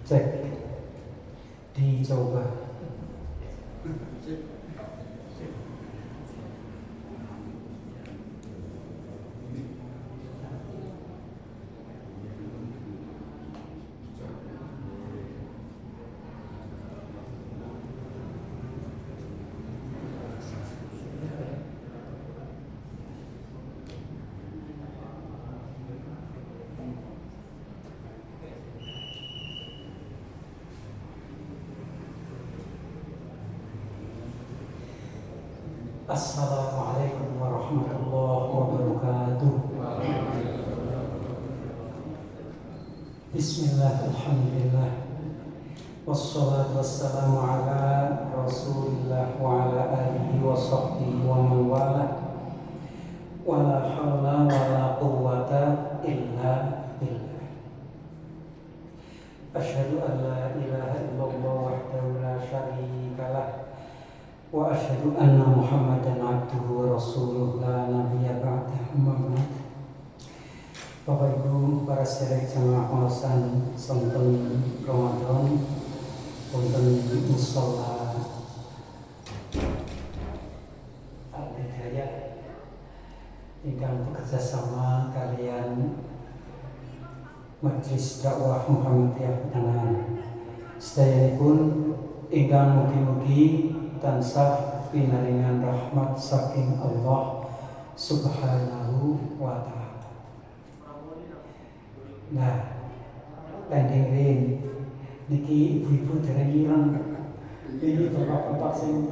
Cek, dicoba. Assalamualaikum warahmatullahi wabarakatuh. Bismillah, alhamdulillah, wassalatu wassalamu ala rasulillah wa ala alihi wa sahbihi wa man wala, wa la hawla wa la quwwata illa billah. Asyhadu an la ilaha illallah wahdahu la syarika lah, wa asyhadu anna Muhammadan abduhu wa rasuluh la nabiyya ba'dah. Amma ba'd. Bapak Ibu para sedherek jamaah pengawasan sonten Ramadan wonten musala Al-Hidayah ingkang bekerja sama kalian Majelis Dakwah Muhammadiyah Penahan. Sedayanipun ingkang mugi-mugi tansah pinaringan rahmat saking Allah Subhanahu wa ta'ala. Nah, pending rin niki ibu-ibu dereng ireng. Ini bapak-bapak sing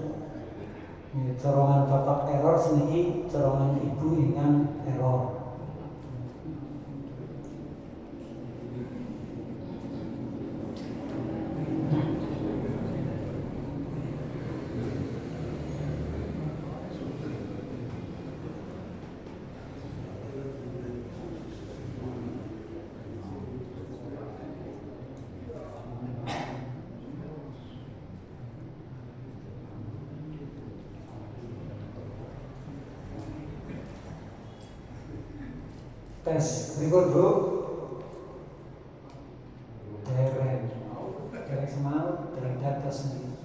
corongan bapak error seniki corongan ibu ingkang error. Tes berikut Bu. Derek semal, derek data sendiri.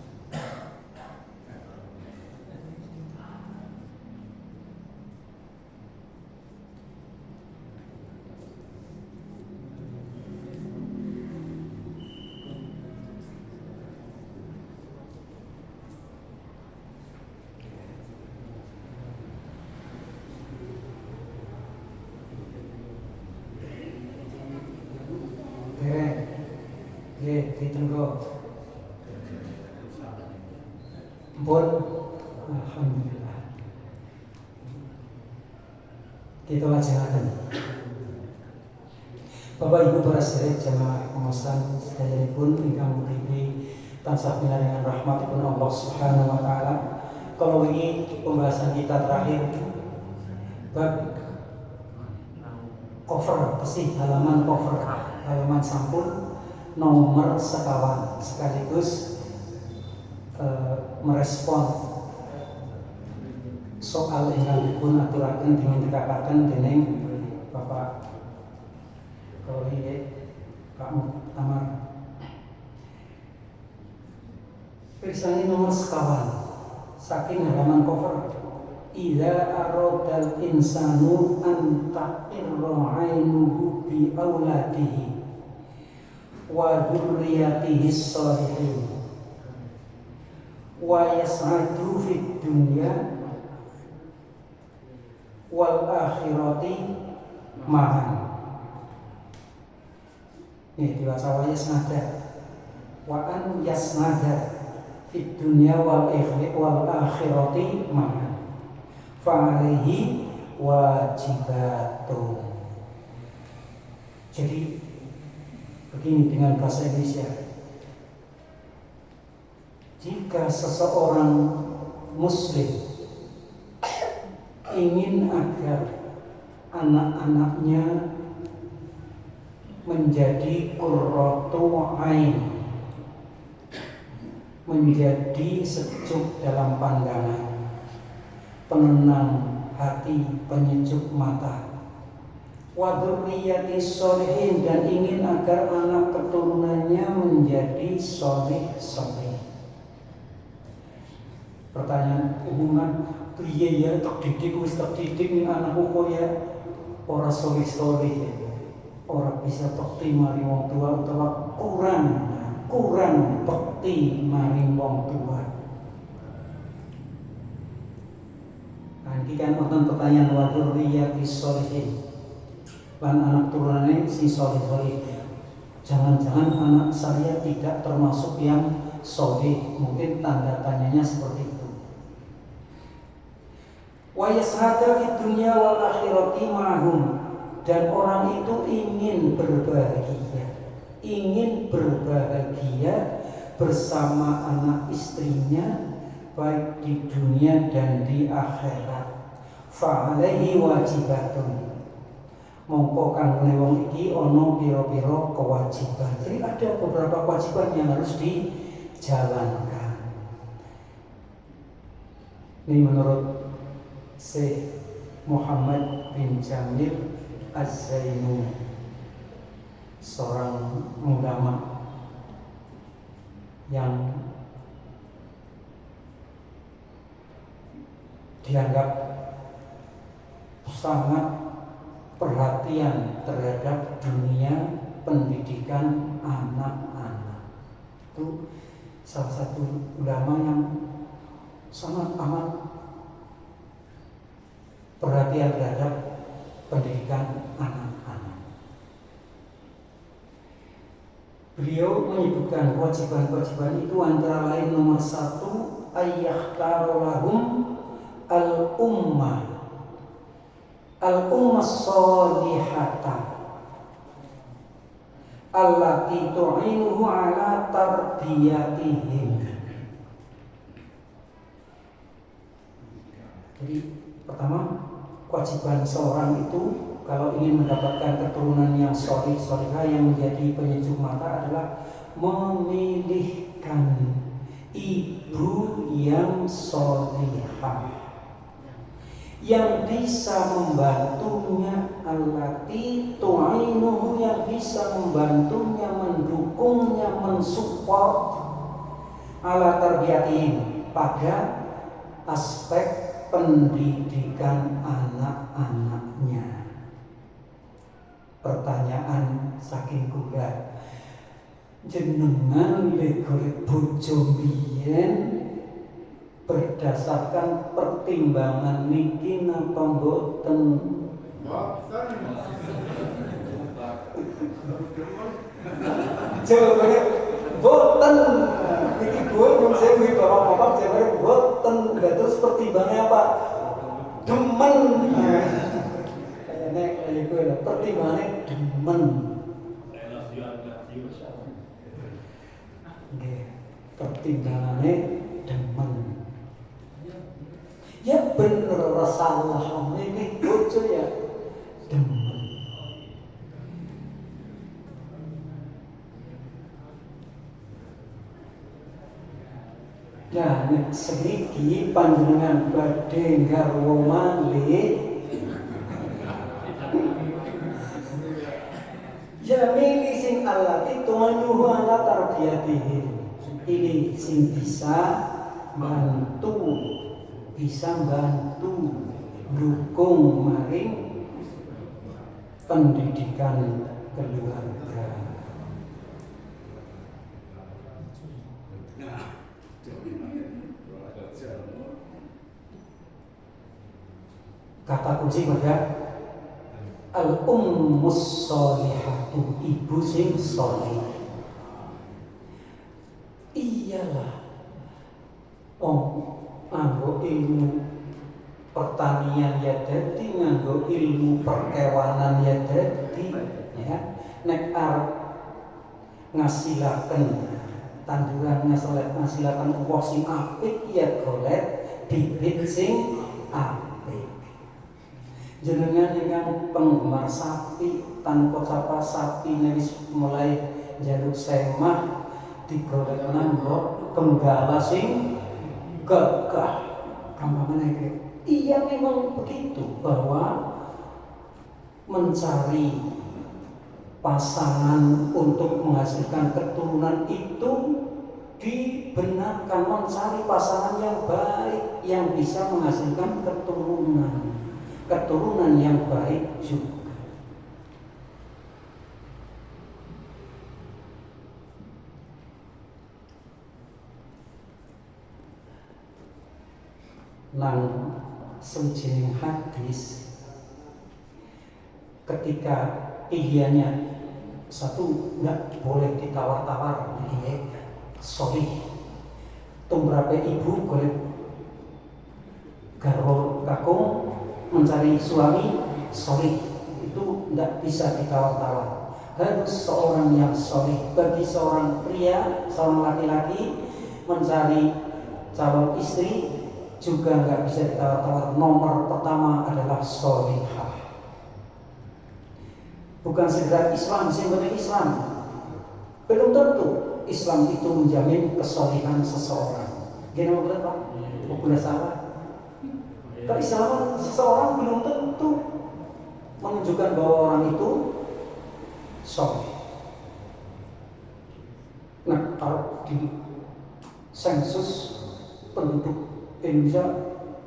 Ditunggu. Ampun. Alhamdulillah. Kita lajengaken. Bapak Ibu para sedherek jamaah pengawasan sedayanipun ingkang mugi tansah pinaringan rahmatipun Allah Subhanahu wa taala. Kalau ini pembahasan kita terakhir bab cover, pasti halaman cover, halaman sampul nomor sekawan, sekaligus merespon soal ingkang dipun aturaken dimunturaken dening Bapak Koli Pak Muktamar. Pirsani nomor sekawan saking halaman cover. Idza aradal insanu an taqirra 'ainuhu bi auladihi wa dzurriyyatihi sholihin wa yas'adu fid dunya wal akhirati ma'an. Ini diwaca wa yas'ada wa an yas'ada fid dunya wal akhirati ma'an fa alaihi wajibatun. Jadi begini dengan bahasa Indonesia, jika seseorang muslim ingin agar anak-anaknya menjadi qurratu ain, menjadi sejuk dalam pandangan, penenang hati, penyejuk mata, wa dzurriyyatis sholihin, dan ingin agar anak keturunannya menjadi sholih-sholih. Pertanyaan umuman, piye ya tak didik wis tak didik ning anakku koyo ora sholih-sholih, ora bisa bekti mari wong tua utawa kurang bekti mari wong tua. Iki kan wonten pertanyaan wa dzurriyyatis sholihin, lan anak turunannya si sholih-sholih. Jangan-jangan anak saya tidak termasuk yang sholih, mungkin tanda tanyanya seperti itu. Wa yashhadu fid dunya wal akhirati ma'hum, dan orang itu ingin berbahagia bersama anak istrinya baik di dunia dan di akhirat. Fa'alaihi wajibatun, mongko kanggone wong iki ana pira-pira kewajiban. Jadi ada beberapa kewajiban yang harus dijalankan. Ini menurut Syekh Muhammad bin Jamil Az-Zainu, seorang ulama yang dianggap sangat perhatian terhadap dunia pendidikan anak-anak. Itu salah satu ulama yang sangat amat perhatian terhadap pendidikan anak-anak. Beliau menyebutkan kewajiban-kewajiban itu antara lain nomor 1, ayyakhtaro lahum al-ummah sholihata allati tu'inuhu ala tarbiyatihim. Jadi pertama, kewajiban seorang itu kalau ingin mendapatkan keturunan yang sholih-sholihah yang menjadi penyejuk mata adalah memilihkan ibu yang sholihah, yang bisa membantunya, allati tu'inuhu, yang bisa membantunya, mendukungnya, mensupport ala tarbiyatihim, pada aspek pendidikan anak-anaknya. Pertanyaan saking kula, jenengan le golek bojo mbiyen berdasarkan pertimbangan niki napa mboten? Jawabannya boten. Niki boten, saya beli bapak-bapak jawabannya boten. Terus pertimbangannya apa? Demen. Kayaknya itu pertimbangannya demen. Pertimbangannya demen. Ya bener salah ini bocor ya demen. Ya nek sediki panjenengan badhe garwa malih ya milih sing allati tu'anuhu ala tarbiyatihi. Ini sing bisa bantu dukung maring pendidikan keluarga. Kata kunci pada al-ummus sholihatu, ibu sing sholih. Iyalah wong nganggo ilmu pertanian ya dadi, nganggo ilmu perkewanan ya dadi, ya nek arep ngasilaken tanduran, ngasilaken uwoh sing apik ya golek bibit sing apik. Jenengan ingkang penggemar sapi, tanpa sapa sapi wis mulai jaluk semah, digolek nanggo penggala sing gagah. Gampangnya kayak iya, memang begitu bahwa mencari pasangan untuk menghasilkan keturunan itu dibenarkan, mencari pasangan yang baik yang bisa menghasilkan keturunan yang baik juga. Nang sejining hadis ketika ihyanya satu nggak boleh ditawar-tawar, sorry tumrape ibu boleh garwa kakung mencari suami, sorry itu nggak bisa ditawar-tawar. Harus seorang yang sorry. Bagi seorang pria, seorang laki-laki mencari calon istri juga nggak bisa ditawar-tawar. Nomor pertama adalah solihah. Bukan sekedar Islam, yang Islam. Belum tentu Islam itu menjamin kesolihan seseorang. Gini mau Pak? Boleh salah. Keislaman seseorang belum tentu menunjukkan bahwa orang itu soleh. Nah, kalau di sensus penduduk Indonesia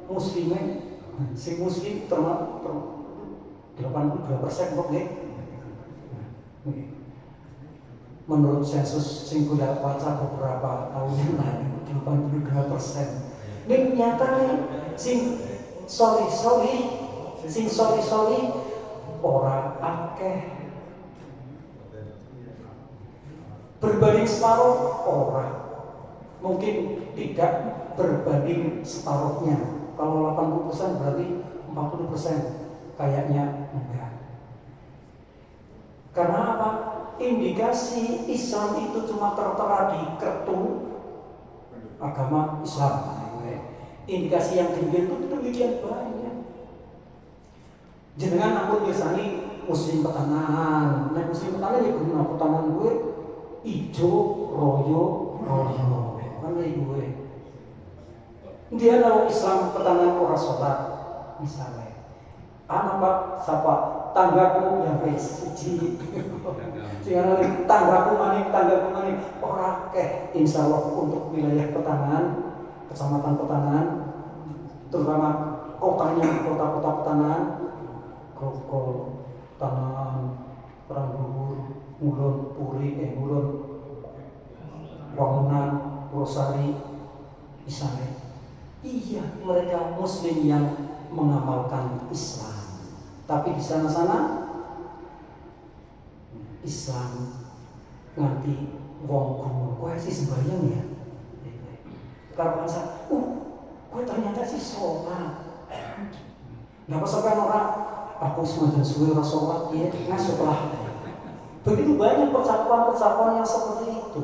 muslimnya, si muslim termasuk 82% kok nih. Menurut sensus sing kula waca beberapa tahun yang lalu 82%. Ini nyatanya sing soli ora akeh. Berbanding separuh ora. Mungkin tidak berbanding separuhnya. Kalau 80% berarti 40%. Kayaknya enggak. Karena apa? Indikasi Islam itu cuma tertera di kertu agama Islam. Indikasi yang tinggi itu demikian banyak. Jenengan ampun misalnya muslim petangan. Nah muslim petangan ya guna petangan gue ijo royo mana gue. Dia kalau Islam petangan orang sholat misalnya. Anak pak siapa tanggaku ya wes siji. Jangan tanggaku maning ora akeh insyaallah untuk wilayah petangan, kecamatan petangan, terutama kota-kota petangan, Grogol, Tangan, Rambur, Mulon, Mulon, Wangunan, Rosari, misalnya. Iya, mereka muslim yang mengamalkan Islam. Tapi di sana-sana Islam nganti wong gumun, kowe sih sembahyang ya. Karo kanca, kowe ternyata sih sholat. Napa sampai orang aku semakin suwe ora sholat ya, masuklah. Begitu banyak percakapan yang seperti itu.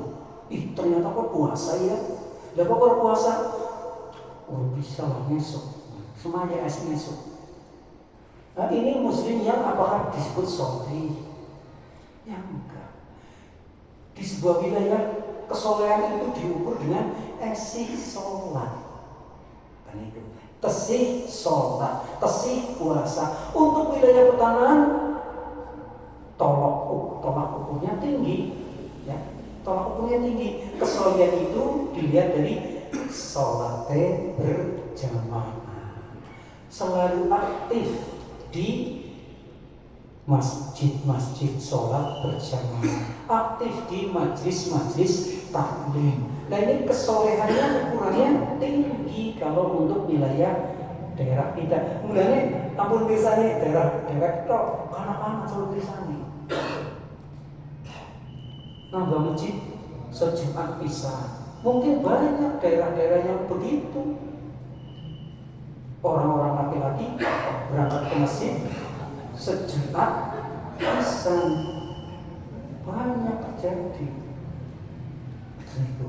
Ternyata kok puasa ya. Lah kok puasa? Bisa lah besok. Semuanya esok. Nah ini muslim yang apakah disebut sholih? Ya enggak. Di sebuah wilayah kesolehan itu diukur dengan esi sholat. Kan itu. Tesih sholat, tesih puasa. Untuk wilayah petangan tolak ukurnya tinggi. Ya, tolak ukurnya tinggi. Kesolehan itu dilihat dari sholat berjamaah. Selalu aktif di masjid sholat berjamaah, aktif di majlis taklim. Nah ini kesolehannya ukurannya tinggi kalau untuk wilayah daerah kita. Mulanya ampun misalnya daerah itu anak-anak selalu disana. Nambah masjid sejumat bisa. Mungkin banyak daerah-daerah yang begitu. Orang-orang laki-laki berangkat ke masjid sejumat bisa, banyak terjadi. Itu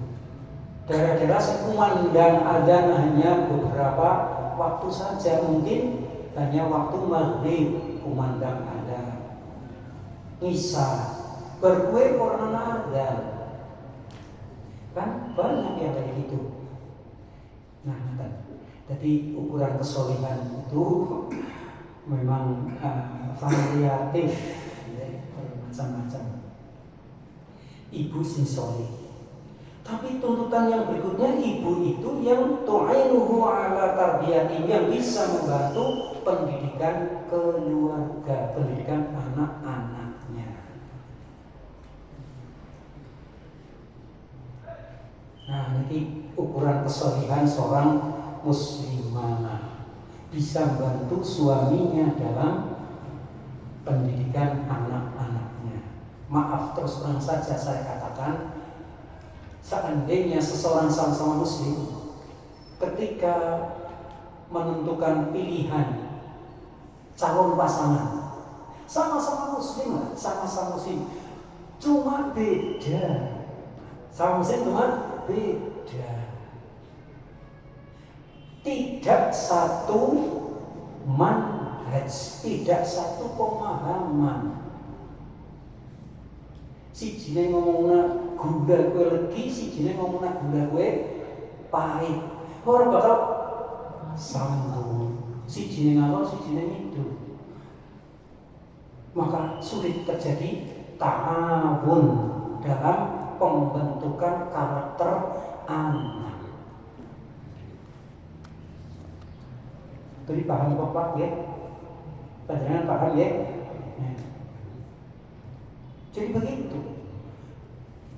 daerah-daerah sekumandang adzan hanya beberapa waktu saja, mungkin hanya waktu maghrib kumandang adzan, isya berkue orang adzan, kan banyak yang kayak gitu. Nah, jadi ukuran kesolihan itu memang variatif, ya, bermacam-macam. Ibu sing soleh. Tapi tuntutan yang berikutnya, ibu itu yang tu'inuhu ala tarbiyati, yang bisa membantu pendidikan keluarga, pendidikan anak-anaknya. Nah, ini ukuran kesolehan seorang muslimah, bisa membantu suaminya dalam pendidikan anak-anaknya. Maaf, terus terang saja saya katakan, seandainya seseorang sama-sama muslim ketika menentukan pilihan calon pasangan, sama-sama muslim, sama-sama muslim, cuma beda, sama muslim cuma beda, tidak satu manhaj, tidak satu pemahaman. Sijine ngomongna gula kue legi, sijine ngomongna gula kue pahit. Orang bakal sambung. Sijine ngalor, sijine ngidul. Maka sulit terjadi ta'awun dalam pembentukan karakter anak. Jadi paham Bapak ya? Panjenengan paham ya? Jadi begitu.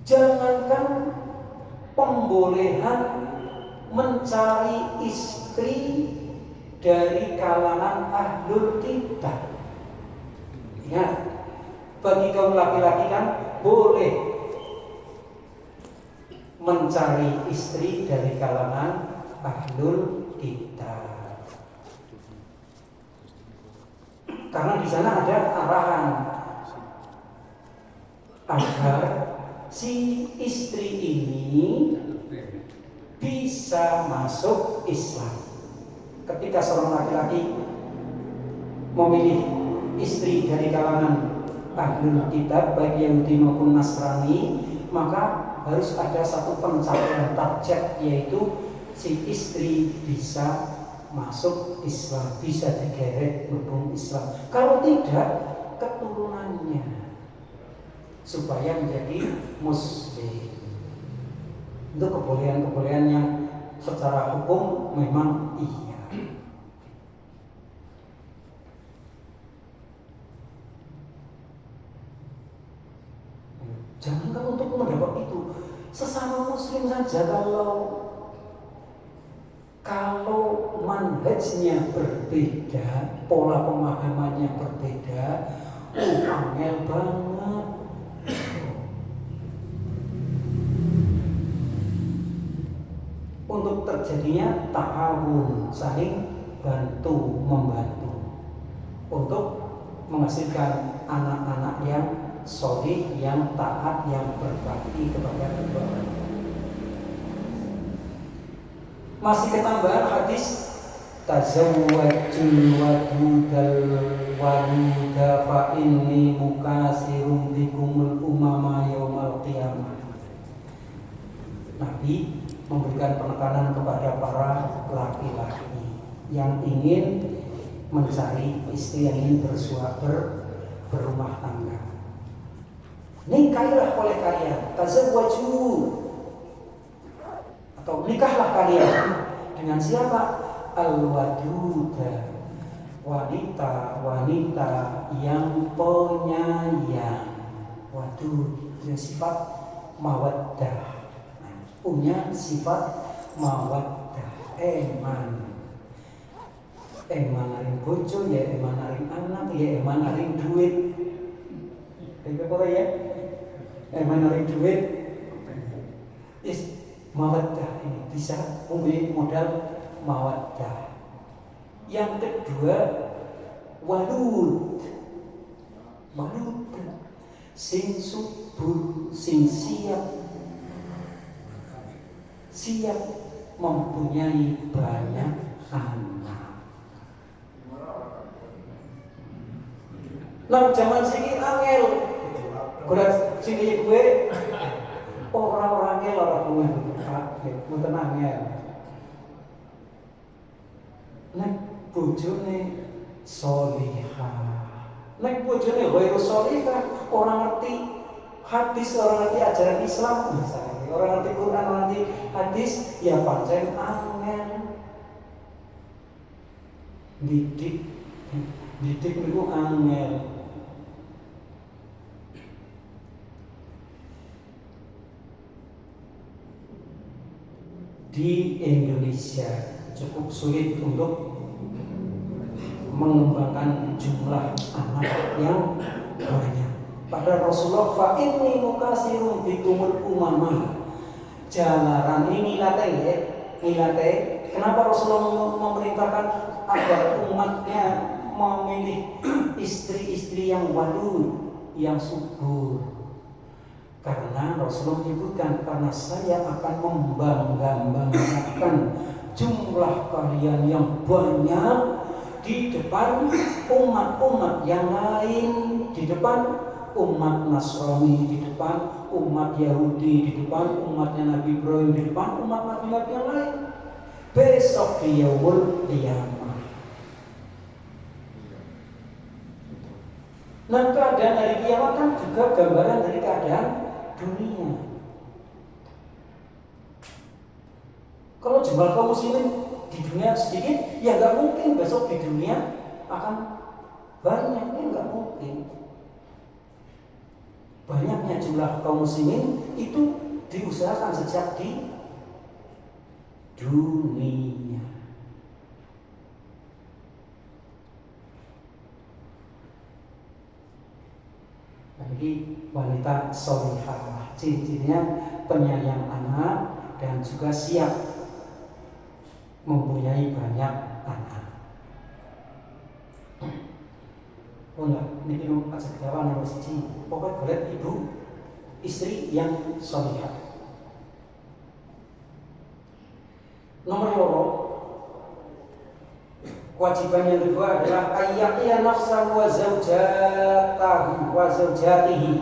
Jangankan pembolehan mencari istri dari kalangan ahlul kitab. Ingat, bagi kaum laki-laki kan boleh mencari istri dari kalangan ahlul kitab. Karena di sana ada arahan agar si istri ini bisa masuk Islam. Ketika seorang laki-laki memilih istri dari kalangan ahlul kitab, baik Yahudi maupun Nasrani, maka harus ada satu pencapaian target, yaitu si istri bisa masuk Islam, bisa digeret hubung Islam. Kalau tidak, keturunannya supaya menjadi muslim. Itu kebolehan-kebolehan yang secara hukum memang iya. Jangankan untuk mendapat itu, sesama muslim saja kalau manhajnya berbeda, pola pemahamannya berbeda, angel banget. Untuk terjadinya ta'awun, saling bantu membantu untuk menghasilkan anak-anak yang sholih, yang taat, yang berbakti kepada kedua orang. Masih ketambahan hadis, tazawwajul wadudal waluda fa inni mukasirun bikumul umama yaumal qiyamah. Nabi memberikan penekanan kepada para laki-laki yang ingin mencari istri, yang ingin berumah tangga. Nikahilah oleh kalian, tazawwaju, atau nikahlah kalian dengan siapa? Al-waduda, wanita-wanita yang penyayang. Wadud, yang sifat mawaddah, punya sifat mawaddah, emanarin bojo, ya emanarin anak, ya emanarin duit. Apa ya? Emanarin duit. Mawaddah ini bisa mempunyai modal mawaddah. Yang kedua, walud, sing subur, sing siap mempunyai banyak anak. Nah, zaman sini angel, kulit sini gue orang-orangnya orang gue, mungkin angel. Nah, bojone solihah. Nek bojone ghairu solihah, orang ngerti hadis, orang ngerti ajaran Islam misalnya, orang ngerti Quran, orang ngerti hadis, ya pancen angel. Didik niku angel. Di Indonesia cukup sulit untuk mengembangkan jumlah anak yang banyak. Pada Rasulullah fa inni mukasirun bikumul umamah. Jalaran ini milate. Kenapa Rasulullah memerintahkan agar umatnya memilih istri-istri yang wadud, yang subur? Karena Rasulullah menyebutkan, karena saya akan membanggakan jumlah kalian yang banyak di depan umat-umat yang lain, di depan umat Nasrani, di depan umat Yahudi, di depan umatnya Nabi Ibrahim, di depan umat Nabi yang lain. Besok di yaumul qiyamah. Nah, keadaan hari kiamat kan juga gambaran dari keadaan dunia. Kalau jumlah kaum muslimin di dunia sedikit, ya nggak mungkin besok di dunia akan banyak, ini nggak mungkin. Banyaknya jumlah kaum muslimin itu diusahakan sejak di dunia. Jadi wanita solihah, ciri-cirinya penyayang anak dan juga siap mempunyai banyak anak. Oh enggak, ini belum aja kawan nomor 1. Pokoknya golek ibu istri yang solihah. Nomor 2, kewajiban yang kedua adalah ayyaqiya nafsahu wa zawjatihi.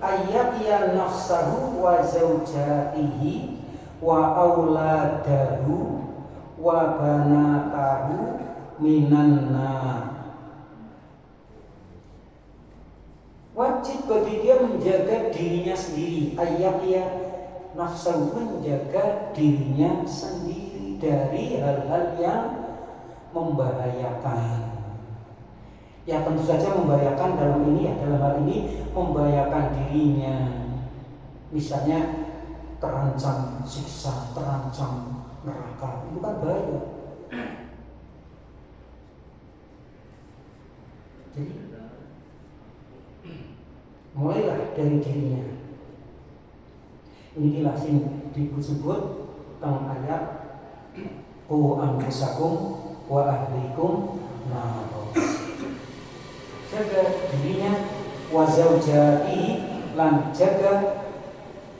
Ayyaqiya nafsahu wa zawjatihi wa auladahu wa banatahu minan nar. Wajib bagi dia menjaga dirinya sendiri. Ayyaqiya nafsahu, menjaga dirinya sendiri dari hal-hal yang membahayakan. Ya tentu saja membahayakan dalam hal ini membahayakan dirinya. Misalnya terancam siksa, terancam neraka, itu kan bahaya. Jadi mulailah dari dirinya. Ini langsung disebut tentang ayat qu anfusakum wa ahlikum nar. Jaga dirinya, wa zaujatihi, lan jaga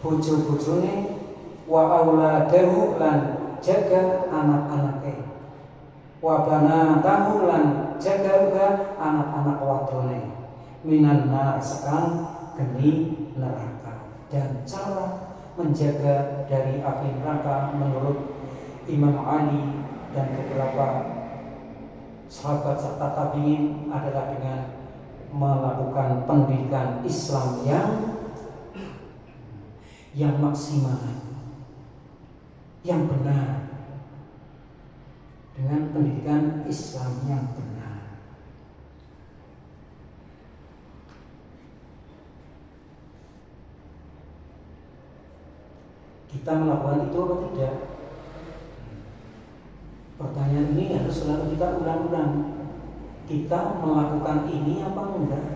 bojo-bojone, wa auladahu, lan jaga anak-anake, wa banatahu, lan jaga juga anak-anak wadone, minan nar, sekang geni neraka. Dan cara menjaga dari api neraka menurut Imam Ali dan beberapa sahabat serta tabi'in adalah dengan melakukan pendidikan Islam yang maksimal, yang benar, dengan pendidikan Islam yang benar. Kita melakukan itu atau tidak? Pertanyaan ini harus selalu kita ulang-ulang. Kita melakukan ini apa enggak?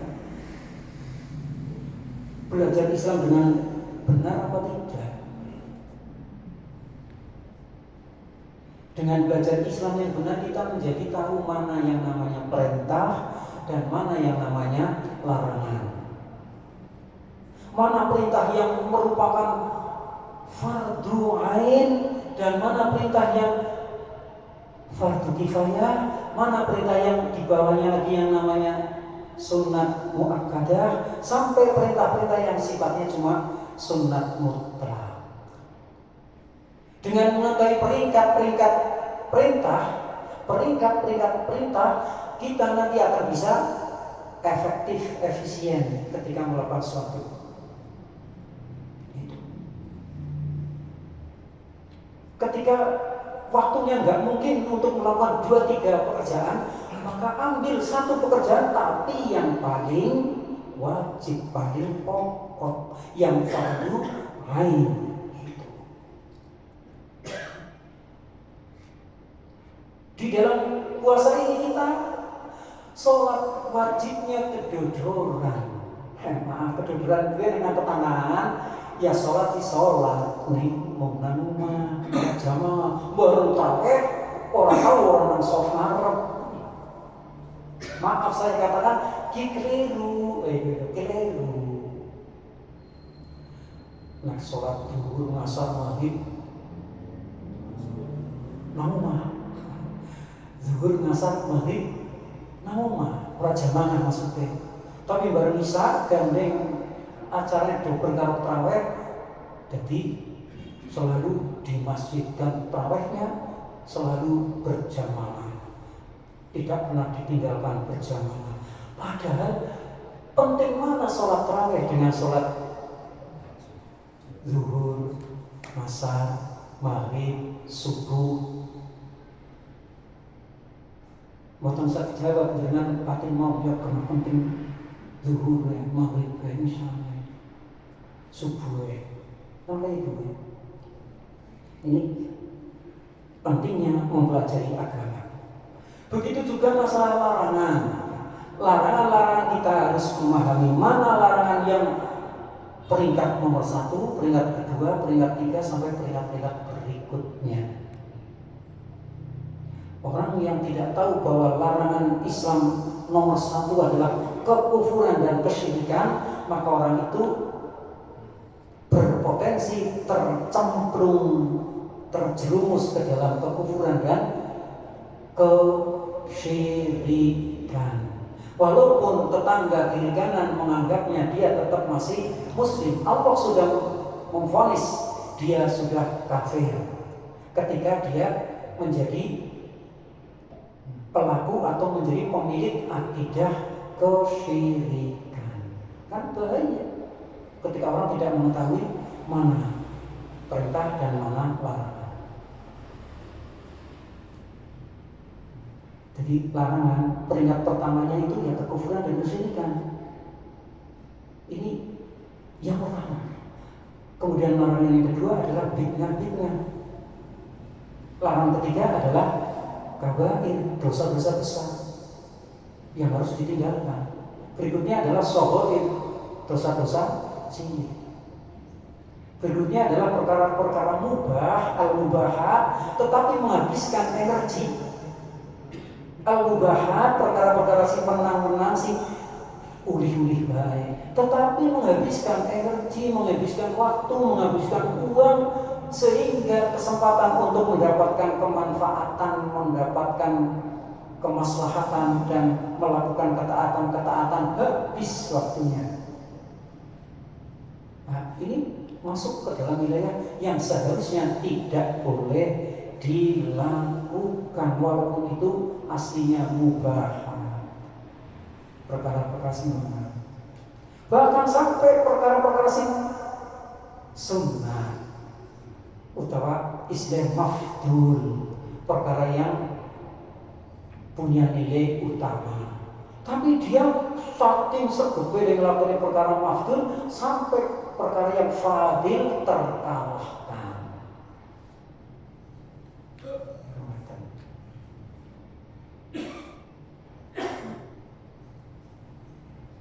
Belajar Islam dengan benar apa tidak? Dengan belajar Islam yang benar, kita menjadi tahu mana yang namanya perintah dan mana yang namanya larangan. Mana perintah yang merupakan fardu ain dan mana perintah yang fardu kifayah, mana perintah yang di bawahnya lagi yang namanya sunnat muakkadah, sampai perintah-perintah yang sifatnya cuma sunnat mutlak. Dengan mengetahui peringkat-peringkat perintah, peringkat-peringkat perintah, kita nanti akan bisa efektif, efisien ketika melakukan sesuatu. Ketika waktunya nggak mungkin untuk melakukan 2-3 pekerjaan, maka ambil satu pekerjaan tapi yang paling wajib, paling pokok, yang fardu ain. Di dalam puasa ini kita sholat wajibnya kedodoran. Kedodoran gue dengan pertanganan, ya sholat di sholat nih mau nanuma jamaah baru tahu orang tahu orang nang soft ngarep. Maaf saya katakan keliru. Nah sholat zuhur ngasar maghrib nanuma, zuhur ngasar maghrib nanuma ora jamaah maksudnya. Tapi bareng isya gandeng acara double karo tarawih, jadi selalu di masjid dan tarawihnya selalu berjamaah, tidak pernah ditinggalkan berjamaah. Padahal penting mana sholat tarawih dengan sholat zuhur, asar, maghrib, subuh. Mboten sak jawab dengan pating mau ya karena penting zuhur ya, maghrib ya, misalnya subuh ya, sampai itu ya. Ini pentingnya mempelajari agama. Begitu juga masalah larangan. Larangan-larangan kita harus memahami mana larangan yang peringkat nomor 1, peringkat kedua, peringkat 3 sampai peringkat-peringkat berikutnya. Orang yang tidak tahu bahwa larangan Islam nomor 1 adalah kekufuran dan kesyirikan, maka orang itu berpotensi terjerumus ke dalam kekufuran dan kesyirikan. Walaupun tetangga kiri kanan menganggapnya dia tetap masih muslim, Allah sudah memvonis dia sudah kafir ketika dia menjadi pelaku atau menjadi pemilik akidah kesyirikan. Kan bahaya ketika orang tidak mengetahui mana perintah dan mana larangan. Jadi larangan peringkat pertamanya itu ya kekufuran dan kesyirikan. Ini yang pertama. Kemudian larangan yang kedua adalah bid'ah. Larangan ketiga adalah kabair, dosa-dosa besar yang harus ditinggalkan. Berikutnya adalah shaghair, dosa-dosa cilik. Berikutnya adalah perkara-perkara mubah, al-mubahat, tetapi menghabiskan energi. Al-mubahat, perkara-perkara si menang-menang, si ulih-ulih baik, tetapi menghabiskan energi, menghabiskan waktu, menghabiskan uang, sehingga kesempatan untuk mendapatkan kemanfaatan, mendapatkan kemaslahatan dan melakukan ketaatan-ketaatan habis waktunya. Nah, ini masuk ke dalam wilayah yang seharusnya tidak boleh dilakukan, walaupun itu aslinya mubah. Perkara-perkara sunnah, bahkan sampai perkara-perkara sunnah, utawa istilah mafdul, perkara yang punya nilai utama, tapi dia saking segede melakukan perkara mafdul sampai perkara yang fadil terkalahkan.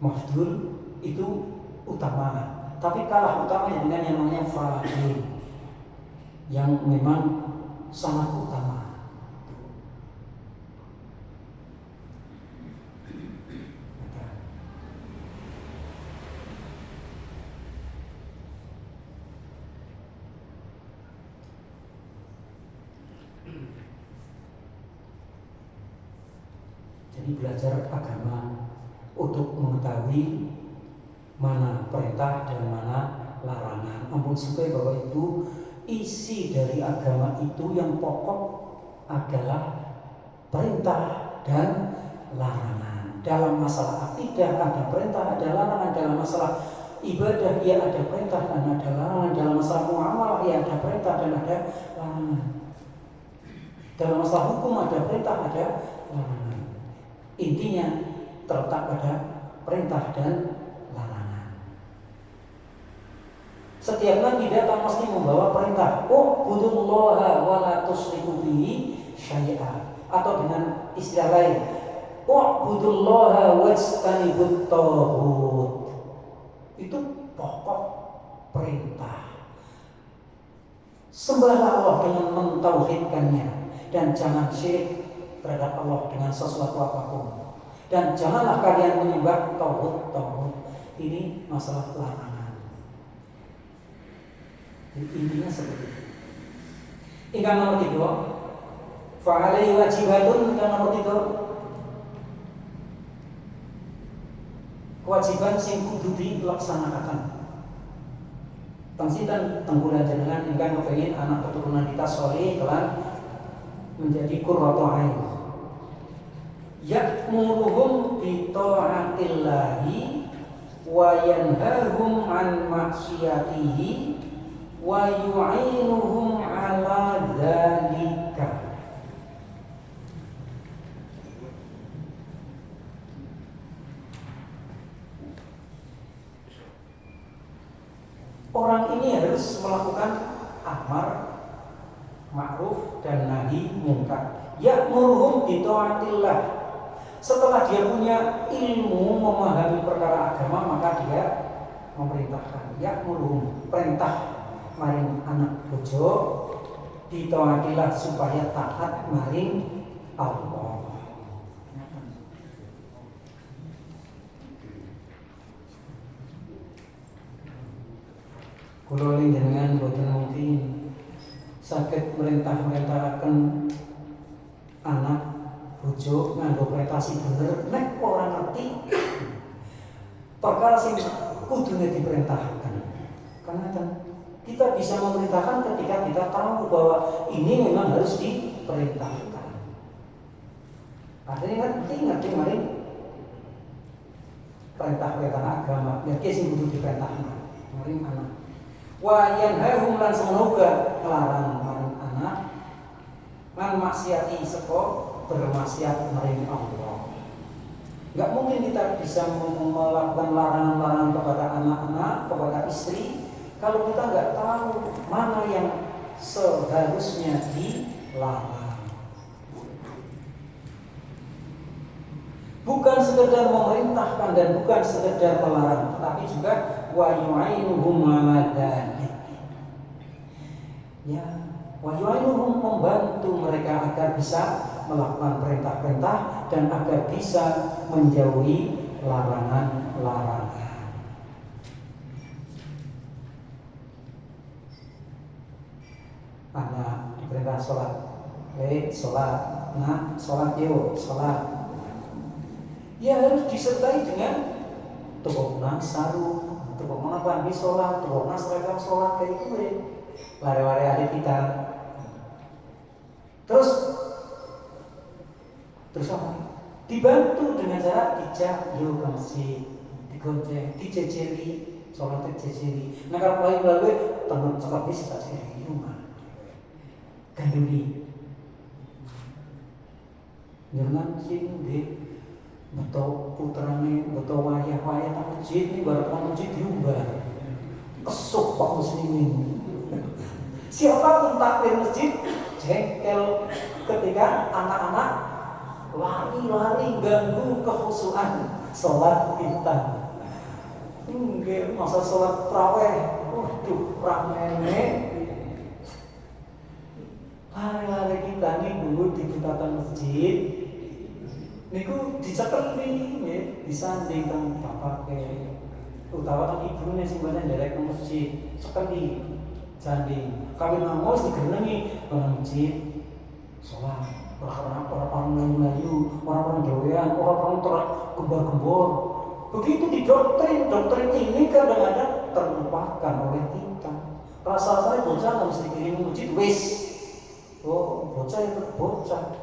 Mafdul itu utama, tapi kalah utamanya dengan yang namanya fadil, yang memang sangat utama. Jadi belajar agama untuk mengetahui mana perintah dan mana larangan. Ampun sampai bahwa itu isi dari agama itu yang pokok adalah perintah dan larangan. Dalam masalah akidah ada perintah, ada larangan. Dalam masalah ibadah ya ada perintah dan ada larangan. Dalam masalah muamalah ya ada perintah dan ada larangan. Dalam masalah hukum ada perintah, ada larangan. Intinya terletak pada perintah dan larangan. Setiap nabi datang mesti membawa perintah. U'budullaha wa la tusyriku bihi syai'a. Atau dengan istilah lain, U'budullaha wajtanibut taghut. Itu pokok perintah. Sembahlah Allah dengan mentauhidkannya dan jangan syirik terhadap Allah dengan sesuatu apapun. Dan janganlah kalian menyembah tauhid. Ini masalah larangan. Intinya seperti itu. Hingga nomor 3, fa'alaihi wajibatun. Hingga nomor 3, kewajiban sing kudu dilaksanakan. Tangsitan tenggulan jenengan ingkang kepengin anak keturunan kita sholih kelan menjadi qurratu ain. Ya'muruhum bi ta'atillahi wa yanhahum an maksiyatihi wa yu'inuhum ala dzalika. Orang ini harus melakukan amar ma'ruf dan nahi munkar. Ya'muruhum bi ta'atillah. Setelah dia punya ilmu memahami perkara agama, maka dia memerintahkan. Ya'muruhum, perintah maring anak bojo ditawatilah supaya taat maring Allah. Kula jenengan boten mungkin saged merintah-merintahaken anak bojo nganggo prestasi bener nek ora ngerti perkara sing kudune diperintahkan. Karena kita bisa memerintahkan ketika kita tahu bahwa ini memang harus diperintahkan. Artinya ngerti mari perintah-perintah agama, ngerti sing kudu diperintahkan. Mari anak. Wa yanhahum lan semoga ngelarang maring anak lan maksiati seko bermaksiat maring Allah. Enggak mungkin kita bisa melakukan larangan-larangan kepada anak-anak, kepada istri kalau kita enggak tahu mana yang seharusnya dilarang. Bukan sekedar memerintahkan dan bukan sekedar melarang, tetapi juga wa yu'inuhum ala dzalik. Ya, wa yu'inuhum membantu mereka agar bisa melakukan perintah-perintah dan agar bisa menjauhi larangan-larangan. Anak diperintah sholat, sholat, nah sholat yuk, sholat. Ya harus disertai dengan tukokna sarung, tukokna pambi sholat, tukokna seragam sholat kayak gitu ya. Lari-lari adik kita. Terus apa? Dibantu dengan cara dijak yuk ke masjid, digonceng, dijejeli, sholat dijejeli. Nah kalau lagi teman sekolah bisa saja di rumah. Ganduli. Jangan sih deh. Betul putrane, betul wayah-wayah tak masjid ini baru masjid diubah. Kesuk Pak Muslimin. Siapapun takbir masjid jengkel ketika anak-anak lari-lari ganggu kekhusyuan sholat kita. Enggak masa sholat tarawih, waduh ramene. Lari-lari kita nih dulu di butatan masjid. Niku dicekeli ya, disanding teng bapake. Utawa teng ibune sing banyak nderek nang masjid, cekeli sanding. Kawin ngamos digerengi nang masjid. Salat, orang melayu, orang doyan, orang gembar-gembor. Begitu didoktrin, doktrin ini kadang-kadang terlupakan oleh kita. Rasa saya bocah harus dikirim masjid wis. Oh, bocah itu bocah.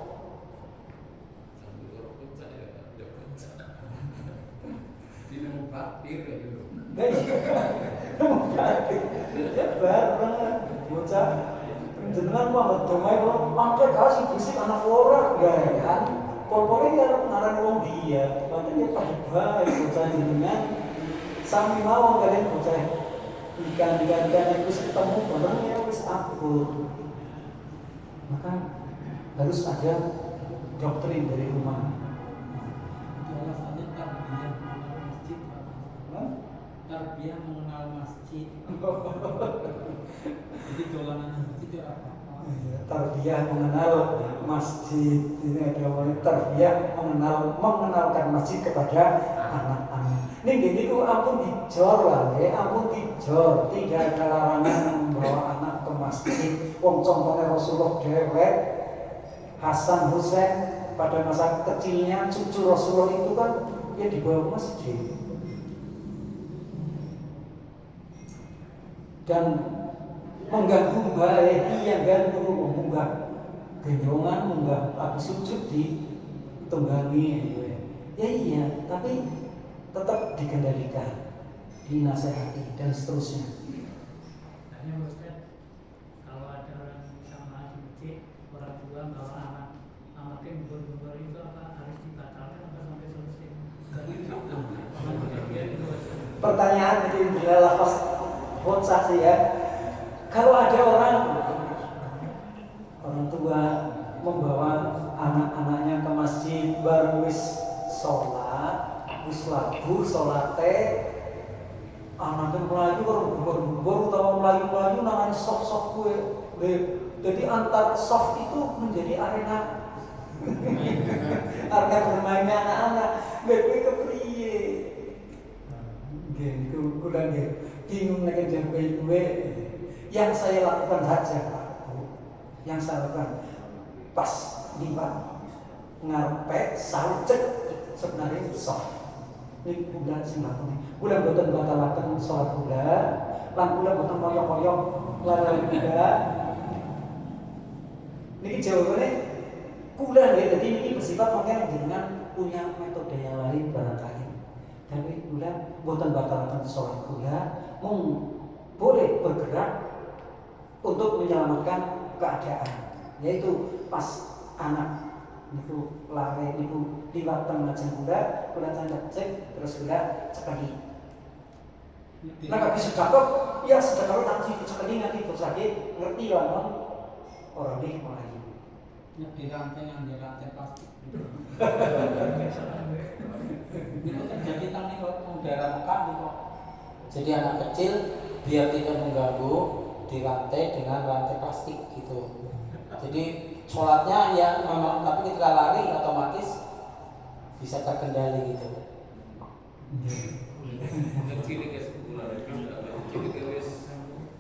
takbir ya dulu. Ya banget bocah jenengan mah domai kok mangke kasih bisik anak orang ya kan pokoknya ya ngaran wong dia padahal ya baik bocah jenengan sami mawon kalian bocah ikan wis ketemu bareng ya wis akur maka harus ada doktrin dari rumah. Alasannya tarbiyah mengenal masjid. Jadi dolanan masjid itu apa? Tarbiyah mengenal masjid. Ini ada tarbiyah mengenalkan masjid kepada anak-anak. Ini gini tuh ampun dijor lah, ampun dijor. Tidak ada larangan membawa anak ke masjid. Wong contohnya Rasulullah dewek, Hasan Husain pada masa kecilnya cucu Rasulullah itu kan dia dibawa ke masjid. Dan mengganggu baik, iya ganggu, mengunggah gendongan, mengunggah habis sujud di tunggangi, ya iya, tapi tetap dikendalikan, dinasehati dan seterusnya. Tanya Ustaz, kalau ada orang sama di masjid, orang tua bawa anaknya bubur itu apa harus dibatalkan atau sampai selesai? Pertanyaan itu adalah pas bocah sih ya. Kalau ada orang tua membawa anak-anaknya ke masjid baru wis sholat, wis lagu sholatnya, anaknya melayu berburu atau melayu namanya soft gue. Jadi antar soft itu menjadi arena bermainnya anak-anak. Gue kepriye. Gitu, kurang bingung dengan jambai gue. Yang saya lakukan saja, yang saya lakukan pas lipat ngarepe saucek sebenarnya soft. Ini bulan sing lakoni. Bulan boten batalaken salat kula, lan kula boten koyok-koyok lan kula. Niki jawabane kula nggih dadi niki bersifat mangke jenengan punya metode yang lain barangkali. Tapi kula boten batalaken salat kula, mung boleh bergerak untuk menyelamatkan keadaan, yaitu pas anak itu lari itu liwat lajeng kula tanda cek terus kula cekali. Nah kaki sedekap, ya sedekap tak dicekali nanti bersakit ngerti lah non orang ini melayu. Di rantai yang di rantai plastik. Itu terjadi tadi kok daerah Mekah kok. Jadi anak kecil biar tidak mengganggu dirantai dengan rantai plastik gitu. Jadi sholatnya ya memang, tapi ketika lari otomatis bisa terkendali gitu.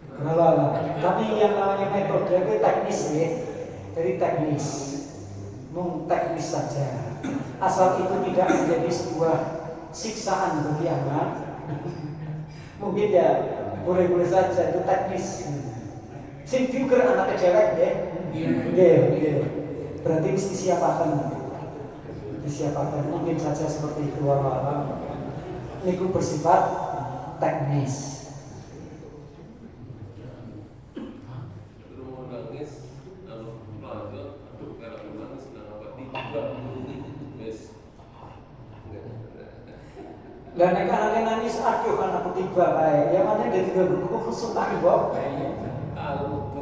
Kenapa? Tapi yang namanya metode itu teknis ya, jadi teknis, teknis saja. Asal itu tidak menjadi sebuah siksaan bagi anak, mungkin ya boleh-boleh saja itu teknis. Sing figur anak kecewek ya, berarti mesti disiapkan, mungkin saja seperti itu walau ini bersifat teknis. Dan anak-anak nangis, aduh anakku tiba kayak, ya mana dia juga berbuku kesukaan Bob.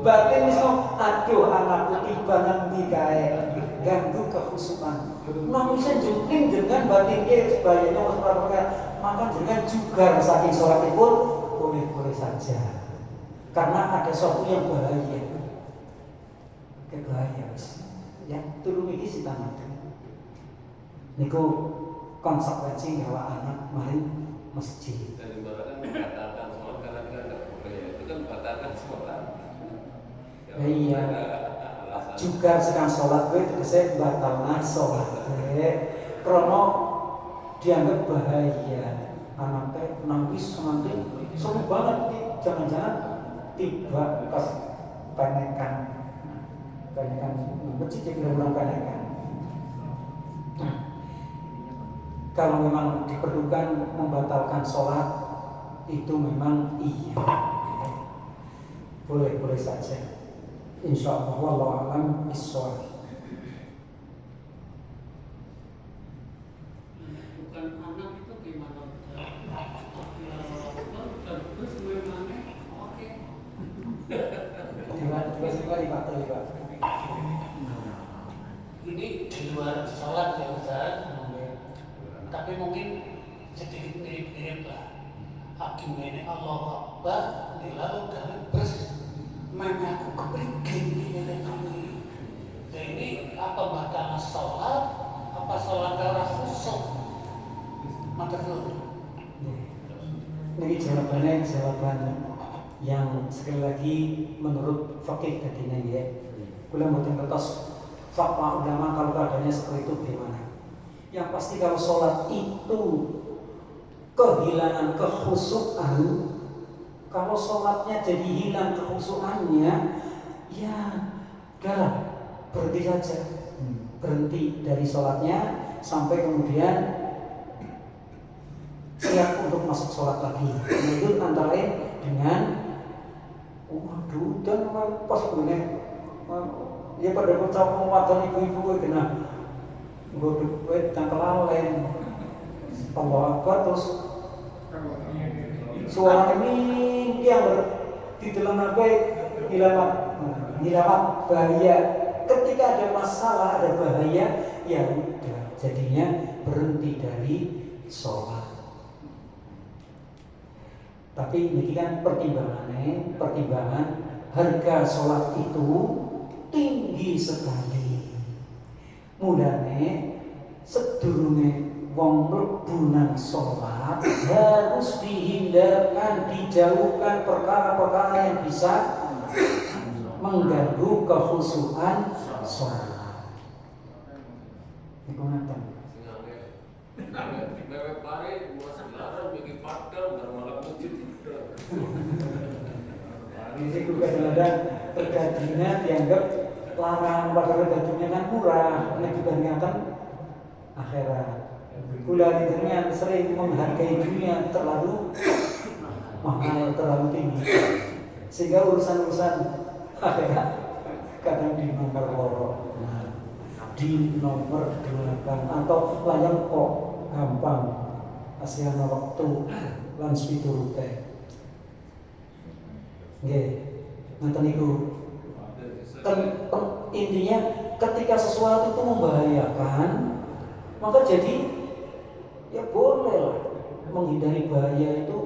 Berarti misal, aduh anakku tiba nanti kayak ganggu kehusukan. Nangisnya jengking dengan batinnya sebayanya maka dengan juga saking sholat itu boleh-boleh saja. Karena ada sesuatu yang bahaya. Bahaya ya, turun ini si tanah. Niku konsekuensi bahwa anak main masjid. Dan ibaratnya membatalkan sholat karena kita tidak boleh, itu kan membatalkan sholat. Iya. Juga sekarang sholat itu saya batalkan sholat. Karena dianggap bahaya. Anaknya nangis nanti seru banget. Jangan-jangan tiba pas penyekan masjid jadi ulang penyekan. Kalau memang diperlukan membatalkan sholat, itu memang iya, boleh saja. Insya Allah, wallahu a'lam bishawab. Bukan anak itu gimana? Terus memangnya oke. Tiba-tiba terlibat. Ini di luar sholat ya Ustaz, tapi mungkin sedikit mirip-mirip lah. Hakim ini Allah Akbar, dilalu kali bers, mengaku kepergian ini kami. Dan ini apa batal sholat, apa sholat darah khusyuk? Maka dulu. Ini jawaban yang sekali lagi menurut fakih tadinya ya. Kula mboten ngertos fatwa ulama kalau keadaannya seperti itu gimana. Yang pasti kalau sholat itu kehilangan kekhusyukan, kalau sholatnya jadi hilang kekhusyukannya, ya udahlah, berhenti saja, berhenti dari sholatnya sampai kemudian siap untuk masuk sholat lagi. Nah, itu antara lain dengan waduh dan pas begini ya pada ucap pematan ibu-ibu kena gue tangkelalen Allah Akbar terus suara ini yang di dalam apa hilang bahaya. Ketika ada masalah, ada bahaya, ya udah jadinya berhenti dari sholat. Tapi ini kan pertimbangan harga sholat itu tinggi sekali. Mudahnya sedurunge wong mlebu nang sholat harus dihindarkan, dijauhkan perkara-perkara yang bisa mengganggu kekhusyukan sholat. Iku ngaten. Mewek pare masih larang bikin padang bermalam masjid. Ini juga kadang-kadang terjadinya dianggap larang, padahal dagingnya kan murah, ini dibandingkan akhirat. Kula dengan sering menghargai dunia terlalu mahal, terlalu tinggi, sehingga urusan-urusan akhirat kadang di nomor 8 atau layang kok gampang asiana waktu lan spiturute. Nggih, ngoten niku. Intinya ketika sesuatu itu membahayakan, maka jadi ya boleh lah menghindari bahaya itu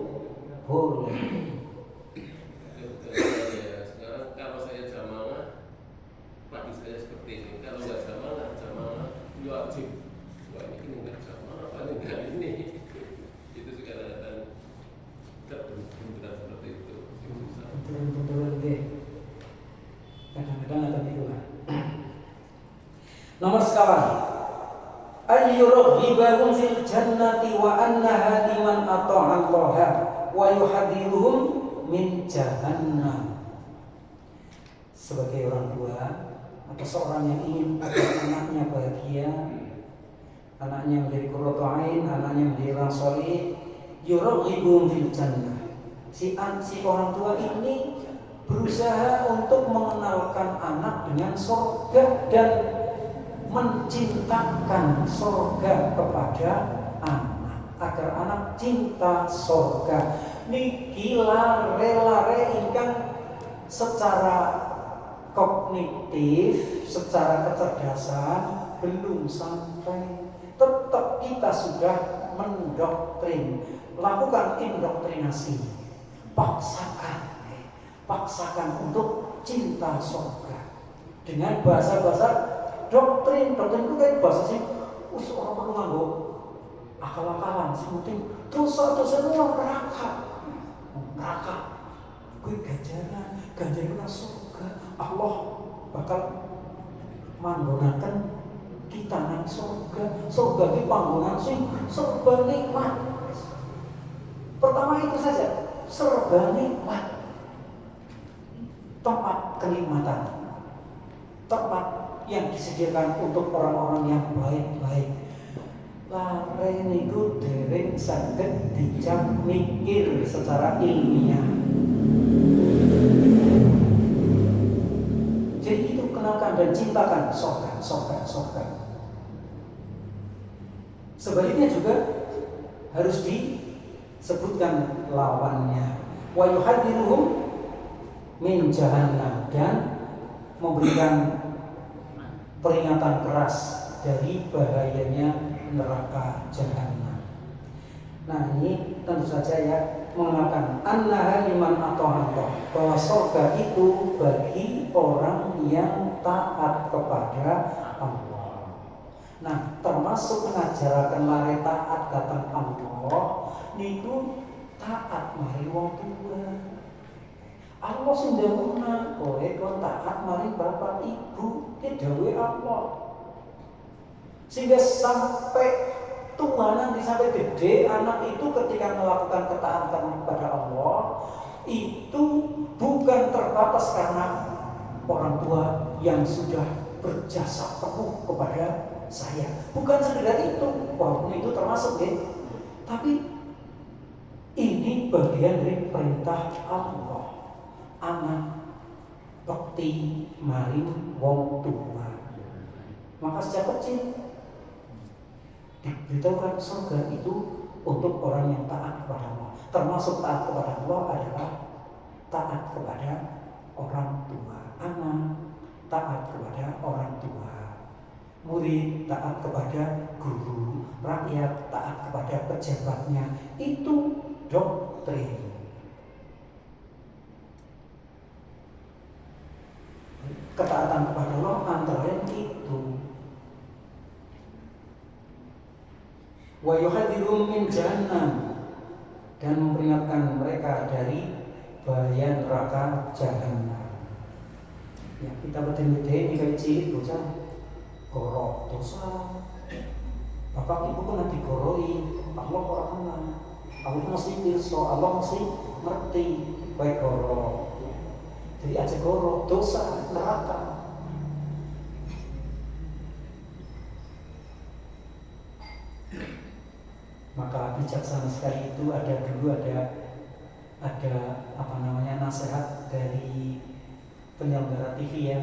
boleh. Sekarang kalau saya jamaah, pagi saya seperti ini. Kalau nggak jamaah wajib. Wah ini nggak jamaah, paling nggak ini. Itu sekarang benar seperti itu. Betul deh. Kadang-kadang ada itu lah. Nomor sekarang, ayyurghibahum fil jannati wa annaha liman ata'a Allah wa yuhadiruhum min jahannam. Sebagai orang tua atau seorang yang ingin agar anaknya bahagia, anaknya menjadi qurratu ain, anaknya menjadi orang saleh, yurghibahum fil jannah. Si orang tua ini berusaha untuk mengenalkan anak dengan surga dan mencintakan surga kepada anak, agar anak cinta surga. Niki lare-lare ingkang secara kognitif, secara kecerdasan belum sampai. Tetap kita sudah mendoktrin, lakukan indoktrinasi, paksakan untuk cinta surga dengan bahasa-bahasa doktrin itu kayak bahasa sih, orang perlu nganggo akal-akalan, sementing dosa semua neraka, gue ganjaran surga, Allah bakal manggonakan kita nang surga di panggonan sing serba nikmat. Pertama itu saja, serba nikmat, tempat kenikmatan, tempat yang disediakan untuk orang-orang yang baik-baik. Larene dereng saged dicap mikir secara ilmiah. Jadi itu kenalkan dan cintakan sorga. Sebaliknya juga harus disebutkan lawannya. Wa yuhadziruhum min jahannam, dan memberikan peringatan keras dari bahayanya neraka jahanam. Nah, ini tentu saja ya mengenalkan annaha liman ata'allah, bahwa surga itu bagi orang yang taat kepada Allah. Nah, termasuk ngajaraken lare taat datang Allah niku taat mari wong tua. Allah sing ndawuhna kowe kon taat mari bapak ibu, ki dawuhe Allah. Sehingga sampai tua nanti, sampai gede anak itu ketika melakukan ketaatan kepada Allah itu bukan terbatas karena orang tua yang sudah berjasa penuh kepada saya, bukan sekedar itu, walaupun itu termasuk ya, tapi ini bagian dari perintah Allah. Anak bekti maring wong tua. Maka sejak kecil diberitahukan surga itu untuk orang yang taat kepada Allah. Termasuk taat kepada Allah adalah taat kepada orang tua. Anak taat kepada orang tua, murid taat kepada guru, rakyat taat kepada pejabatnya. Itu doktrin. Ketaatan kepada Allah antara lain itu. Wa yuhadzirum min jahannam, dan memperingatkan mereka dari bahaya neraka jahanam. Ya, kita beten-beten ini kayak cilik bocah gorok dosa. Bapak ibu pernah digoroi, Allah orang kenal. Allah mesti pirsa, Allah mesti ngerti baik gorok. Jadi aja gorok dosa neraka. Maka bijaksana sekali itu ada apa namanya nasihat dari penyelenggara TV ya,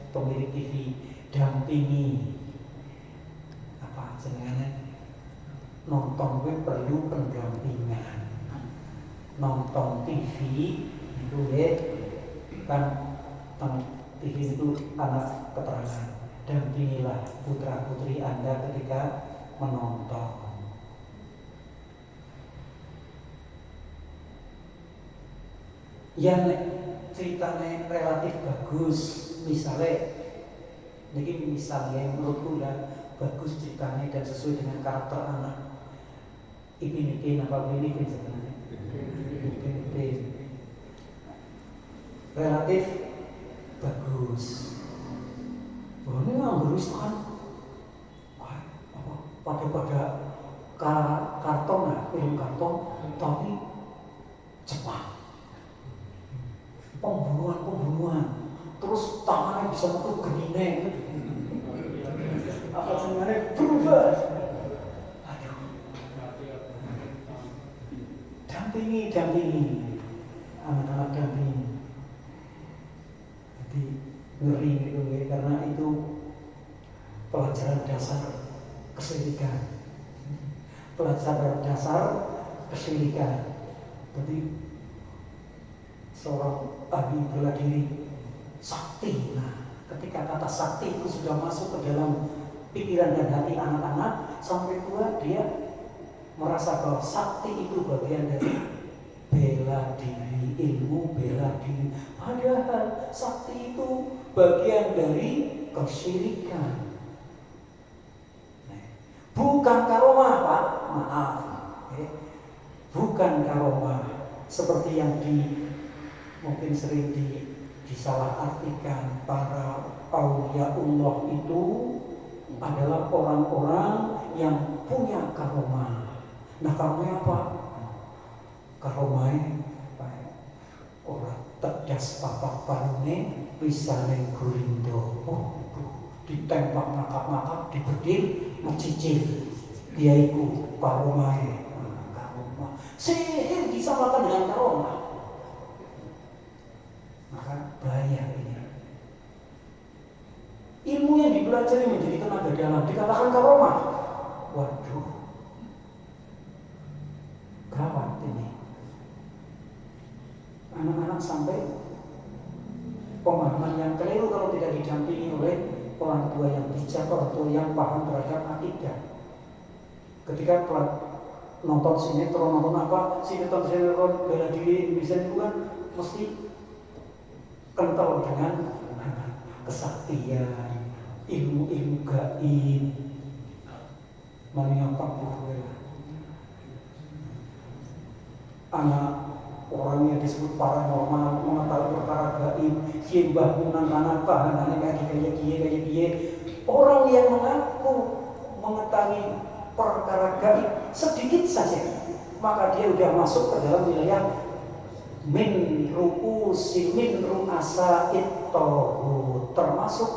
pemilik TV, dampingi apa jenenge, nonton gue perlu pendampingan. Nonton TV itu ya kan, TV itu anak keterangan, dampingilah putra putri Anda ketika menonton. Yang ceritanya relatif bagus, misalnya menurutku lah bagus ceritanya dan sesuai dengan karakter anak. Ipin apa ini sebenarnya? Ipin relatif bagus. Oh, ini nggak kan? Pada karton lah, film karton, tapi Jepang. Pembunuhan, terus tangannya bisa metu genine, apa sebenarnya berubah. Aduh, dampingi anak-anak dampingi. Jadi ngeri gitu ya, karena itu pelajaran dasar kesyirikan. Jadi seorang ahli bela diri sakti. Nah, ketika kata sakti itu sudah masuk ke dalam pikiran dan hati anak-anak, sampai tua dia merasa bahwa sakti itu bagian dari bela diri, ilmu bela diri. Padahal sakti itu bagian dari kesyirikan. Bukan karomah, Pak. Maaf. Bukan karomah seperti yang mungkin sering disalahartikan. Para auliaullah itu adalah orang-orang yang punya karomah. Nah, karomah apa? Karomah orang tegas papak parune bisa neng gurindo. Ditembak ngakak-ngakak, dibedil, mencicil. Dia itu karomah. Sihir disamakan dengan karomah. Maka bahaya ini. Ilmu yang dipelajari menjadi tenaga dalam dikatakan karomah. Waduh, gawat ini. Anak-anak sampai pemahaman yang keliru kalau tidak didampingi oleh orang tua yang bijak, orang tua yang paham terhadap akidah. Ketika nonton sinetron, nonton apa, sinetron bela diri Indonesia itu kan mesti kental dengan kesaktian, ilmu-ilmu gaib, maniapak bukan. Anak orang yang disebut paranormal mengetahui perkara gaib, simbah munang kana tahanane kayak kiye. Orang yang mengaku mengetahui perkara gaib sedikit saja, maka dia sudah masuk ke dalam wilayah min ru'asa'it tauhid, termasuk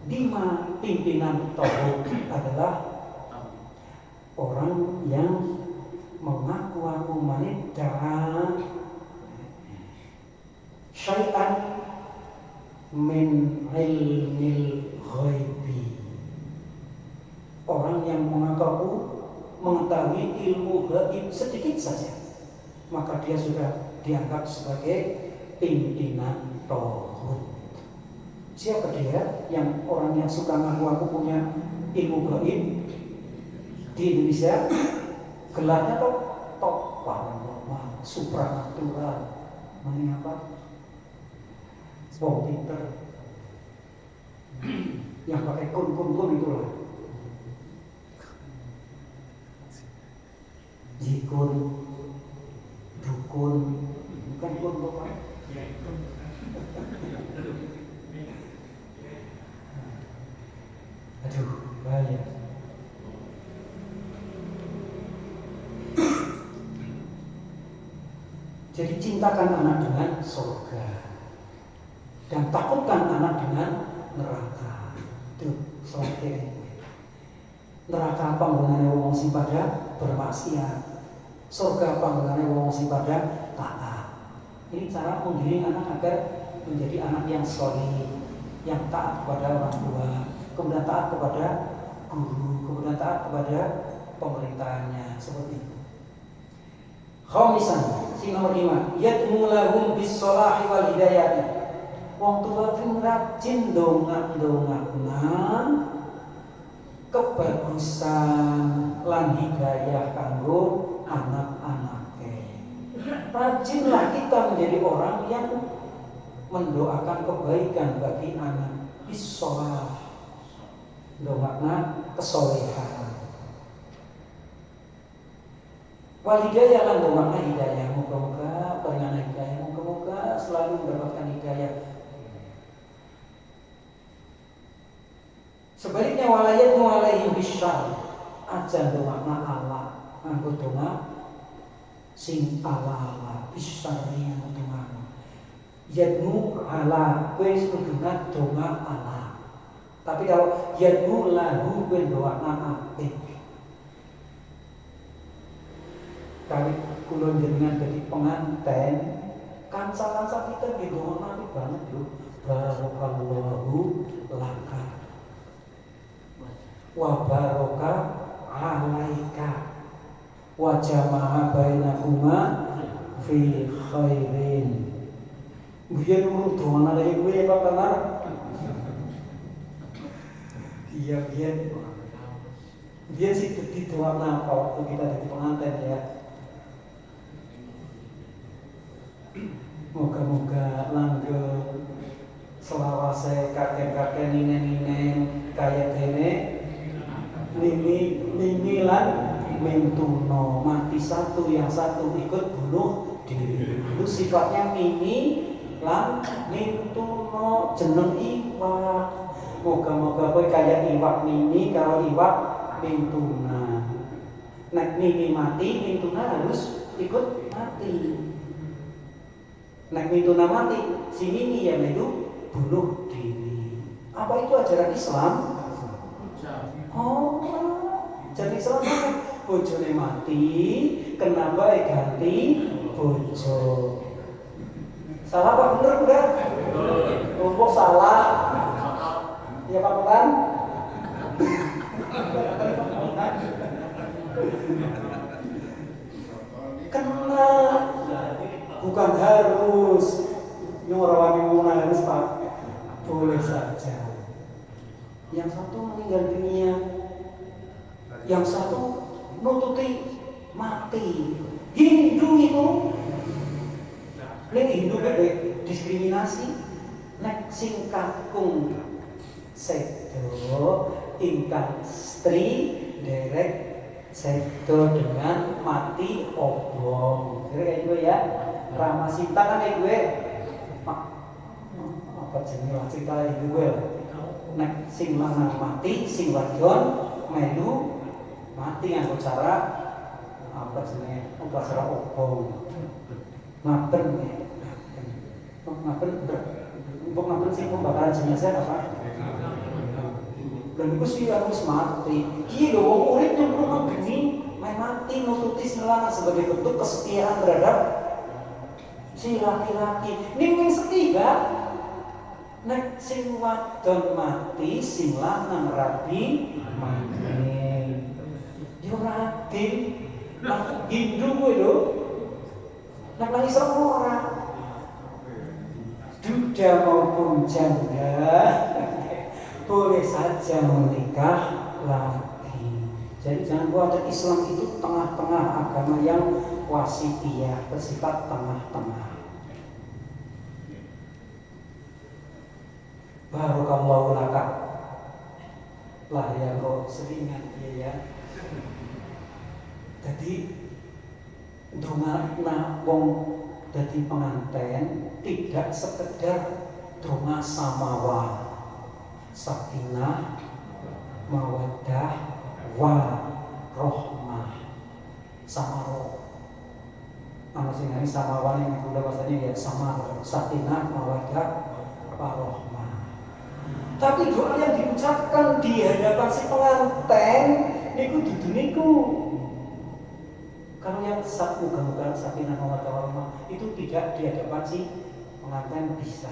5 pimpinan tauhid adalah orang yang mengaku manidda'a syai'an min ilmil ghaibi. Orang yang mengetahui ilmu gaib sedikit saja, maka dia sudah dianggap sebagai pimpinan tauhid. Siapa dia? Yang orang yang suka ngaku punya ilmu gaib di Indonesia, gelarnya top paranormal, supranatural, namanya apa? Wong pinter, yang pakai kun itulah. Jikun, dukun, bukan kun bapak. Aduh, bahaya. Jadi cintakan anak dengan surga dan takutkan anak dengan neraka. Itu selanjutnya. Neraka panggonane wong sing pada bermaksiat, surga panggonane wong sing pada taat. Ini cara mendidik anak agar menjadi anak yang sholih, yang taat kepada orang tua, kemudian taat kepada guru, kemudian taat kepada pemerintahnya, seperti itu. Khamisan, si nomor 5, yadmu lahum bis-sholahi wal hidayati. Wong tua sing rajin dongak-dongakna kebagusan lan hidayah kanggo anak-anake. Rajinlah kita menjadi orang yang mendoakan kebaikan bagi anak. Bis-sholah, dongakna kesolehan. Wal hidayah lan dongakna hidayah. Moga-moga peringatan hidayah, moga-moga selalu mendapatkan hidayah. Sebaliknya walayat mu'alaihi bisyar, aja domakna Allah nganggo donga sing ala bisyari donga. Yadmu ala kowe sedungan donga Allah. Tapi kalau yadmu lahu kowe doakna apik. Kali kula jenengan dadi penganten, kanca-kanca kita di donga apik banget lho. Barakallahu laka wa baraka alaika wa jama'a bainakuma fi khairin. Biyen urung doana lagi kuwi Pak Tenar. Iya biyen sih dadi doana waktu kita jadi pengantin ya. Moga-moga langgeng selawase kakek-kakek ninen-ninen kaya dene Mimi lan mentuno, mati satu yang satu ikut bunuh diri. Itu sifatnya mimi lan mentuno, jeneng iwak. Moga-moga kowe kaya iwak mimi kalau iwak mentuna. Nek mimi mati, mentuna harus ikut mati. Nek mentuna mati, si mimi yang itu bunuh diri. Apa itu ajaran Islam? Oh, jadi Islam bojone mati, kenapa ganti bojo? Salah apa bener udah? Rumpuk salah. Ya Pak Bulan? Kena, bukan harus. Nyorawani harus Pak. Boleh saja. Yang satu meninggal dunia, yang satu nututi mati. Hindu itu, nek Hindu beda diskriminasi, nek sing kakung sedo ingkang stri derek sedo dengan mati obong. Kira kayak gue ya, Rama Sinta kan kayak gue. Apa jenis cerita itu gue lah. Nek sing lanang mati, sing wadon melu mati nganggo cara apa jenenge upacara obong. Ngaben ya. Ngaben sing pembakaran jenazah apa? Dan itu sih harus mati. Iya dong, urip yang perlu gini main mati nututi selana sebagai bentuk kesetiaan terhadap si laki-laki. Ning setiga nek sing wadon mati, sing lanang rabi mati. Yo rabi, nak Hindu kowe lho. Nek nang Islam ora. Duda maupun janda boleh saja menikah lagi. Jadi jangan khawatir, Islam itu tengah-tengah agama yang wasitiyah, bersifat tengah-tengah. Barakallahu laka. Lah ya kok seringan dia ya. Jadi dongakna wong dadi penganten tidak sekedar donga samawa, sakinah, mawaddah, warohmah, samaro. Nama singani samawa yang udah bahasanya ya samaro, sakinah, mawaddah, warohmah. Tapi doa yang diucapkan di hadapan si pengantin niku dudu niku. Kalau yang muga-muga sakinah mawaddah warahmah itu tidak di hadapan si pengantin, bisa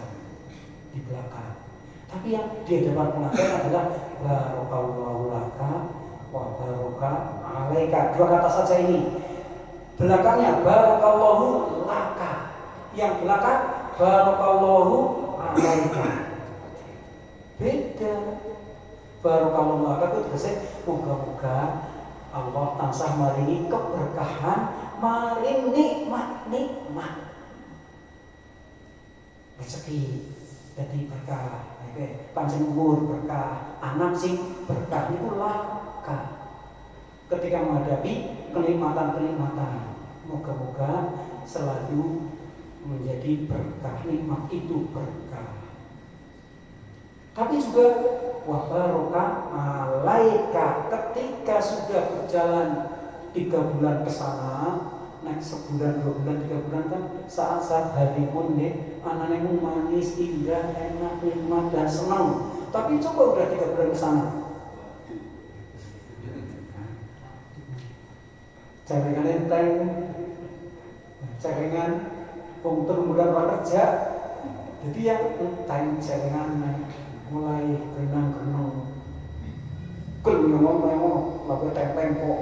di belakang. Tapi yang di hadapan pengantin adalah barakallahu laka wa baraka alaika. Dua kata saja ini. Belakangnya barakallahu laka. Yang belakang barakallahu alaika. Beda. Barakallahu laka itu tegese moga-moga Allah tansah maringi keberkahan, maring nikmat rezeki jadi berkah, panjang umur berkah, anak sing berkah itu laka. Ketika menghadapi kenikmatan-kenikmatan, moga-moga selalu menjadi berkah, nikmat itu berkah. Tapi juga wa baraka alaika, ketika sudah berjalan 3 bulan ke sana, naik sebulan, 2 bulan, 3 bulan kan saat-saat honeymoon nih, anaknya manis, indah, enak, nikmat dan senang. Tapi coba udah 3 bulan ke sana, celengan enteng, celengan pungtur bulan kerja, jadi yang enteng celengan mulai genang-genang, ngomong lagu tempo,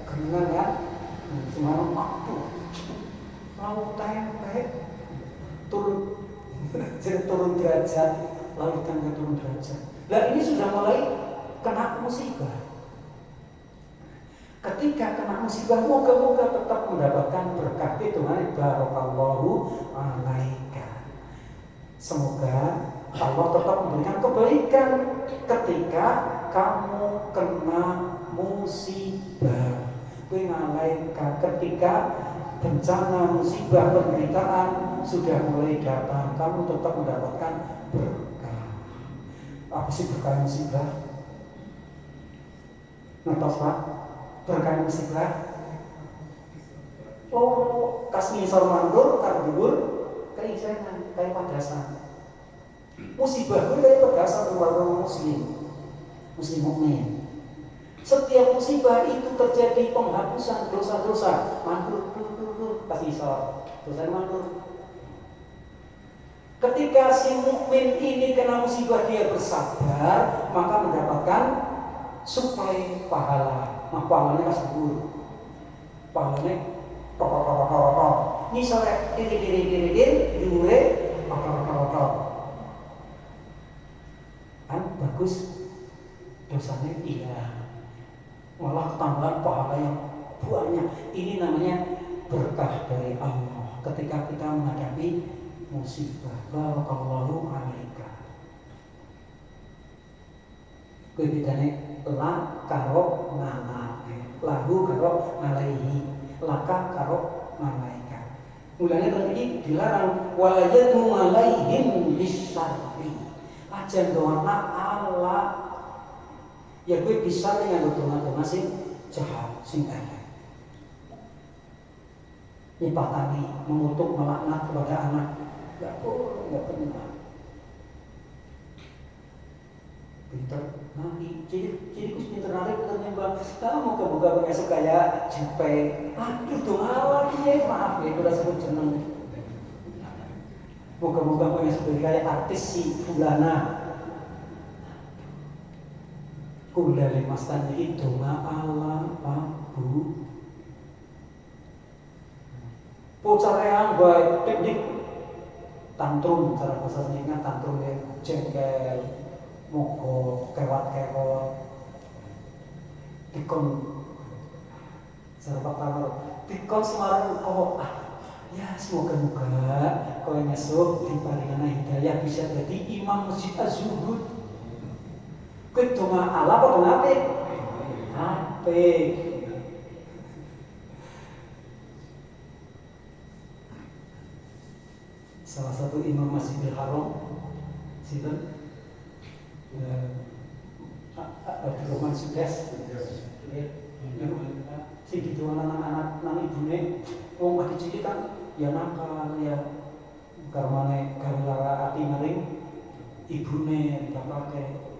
genang ya. Semangat waktu lalu tempe turun jadi turun derajat, lalu tangga turun derajat. Dan ini sudah mulai kena musibah. Ketika kena musibah, moga-moga tetap mendapatkan berkah Tuhan. Barakallahu alaika. Semoga Allah tetap memberikan kebaikan ketika kamu kena musibah. Ketika bencana, musibah, penderitaan sudah mulai datang, kamu tetap mendapatkan berkah. Apa sih berkah musibah? Ngertos Pak? Berkah musibah? Oh, kasih misal mandur, kardur, keisengan, kayak padasan. Musibah itu kayak padasan keluarga muslim mukmin. Setiap musibah itu terjadi penghapusan dosa-dosa. Mandur, kasih isor. Dosa mandur. Ketika si mukmin ini kena musibah dia bersabar, maka mendapatkan suplai pahala. Nah, pahalanya kasih guru. Pahalanya tok. Ini sore diri diure tok. Kan bagus, dosanya hilang. Malah tambahan pahala yang banyak. Ini namanya berkah dari Allah ketika kita menghadapi musibah. Barakallahu alaika. Kuwi bedane la karo ngala. Lahu karo ngalaihi. Laka karo malaika. Mulane tadi dilarang walayatu alaihim bisyarri. Aja doana Allah. Ya gue bisa dengan donga-donga sing jahat, sing elek. Nyipatani, mengutuk, melaknat kepada anak. Gak boleh, gak pernah. Pinter, nanti, jadi kus pinter narik, pinter nyembah. Kamu kebuka pengen kaya jupe. Aduh, dong lagi ya, maaf ya, udah sebut jeneng. Moga-moga pengen sebagai kayak artis si Fulana. Kula lemastan iki donga ala Abu. Pocarean bae teknik tantrum cara bahasa Sunda tantrum ya jengkel, mogok, kewat-kewat. Dikon sarapatalo dikon semarang kok ya semoga-moga kowe ngesuk diparingana hidayah bisa jadi imam masjid Az-Zuhud. Kedua Allah apa kenapa? Ape. Salah satu imam Masjidil Haram, sinten? Abdurrahman Sudes. Si gitu anak-anak nang ibune, wong mati cilik kan ya nakal ya karmane gawe ati maring ibune bapake.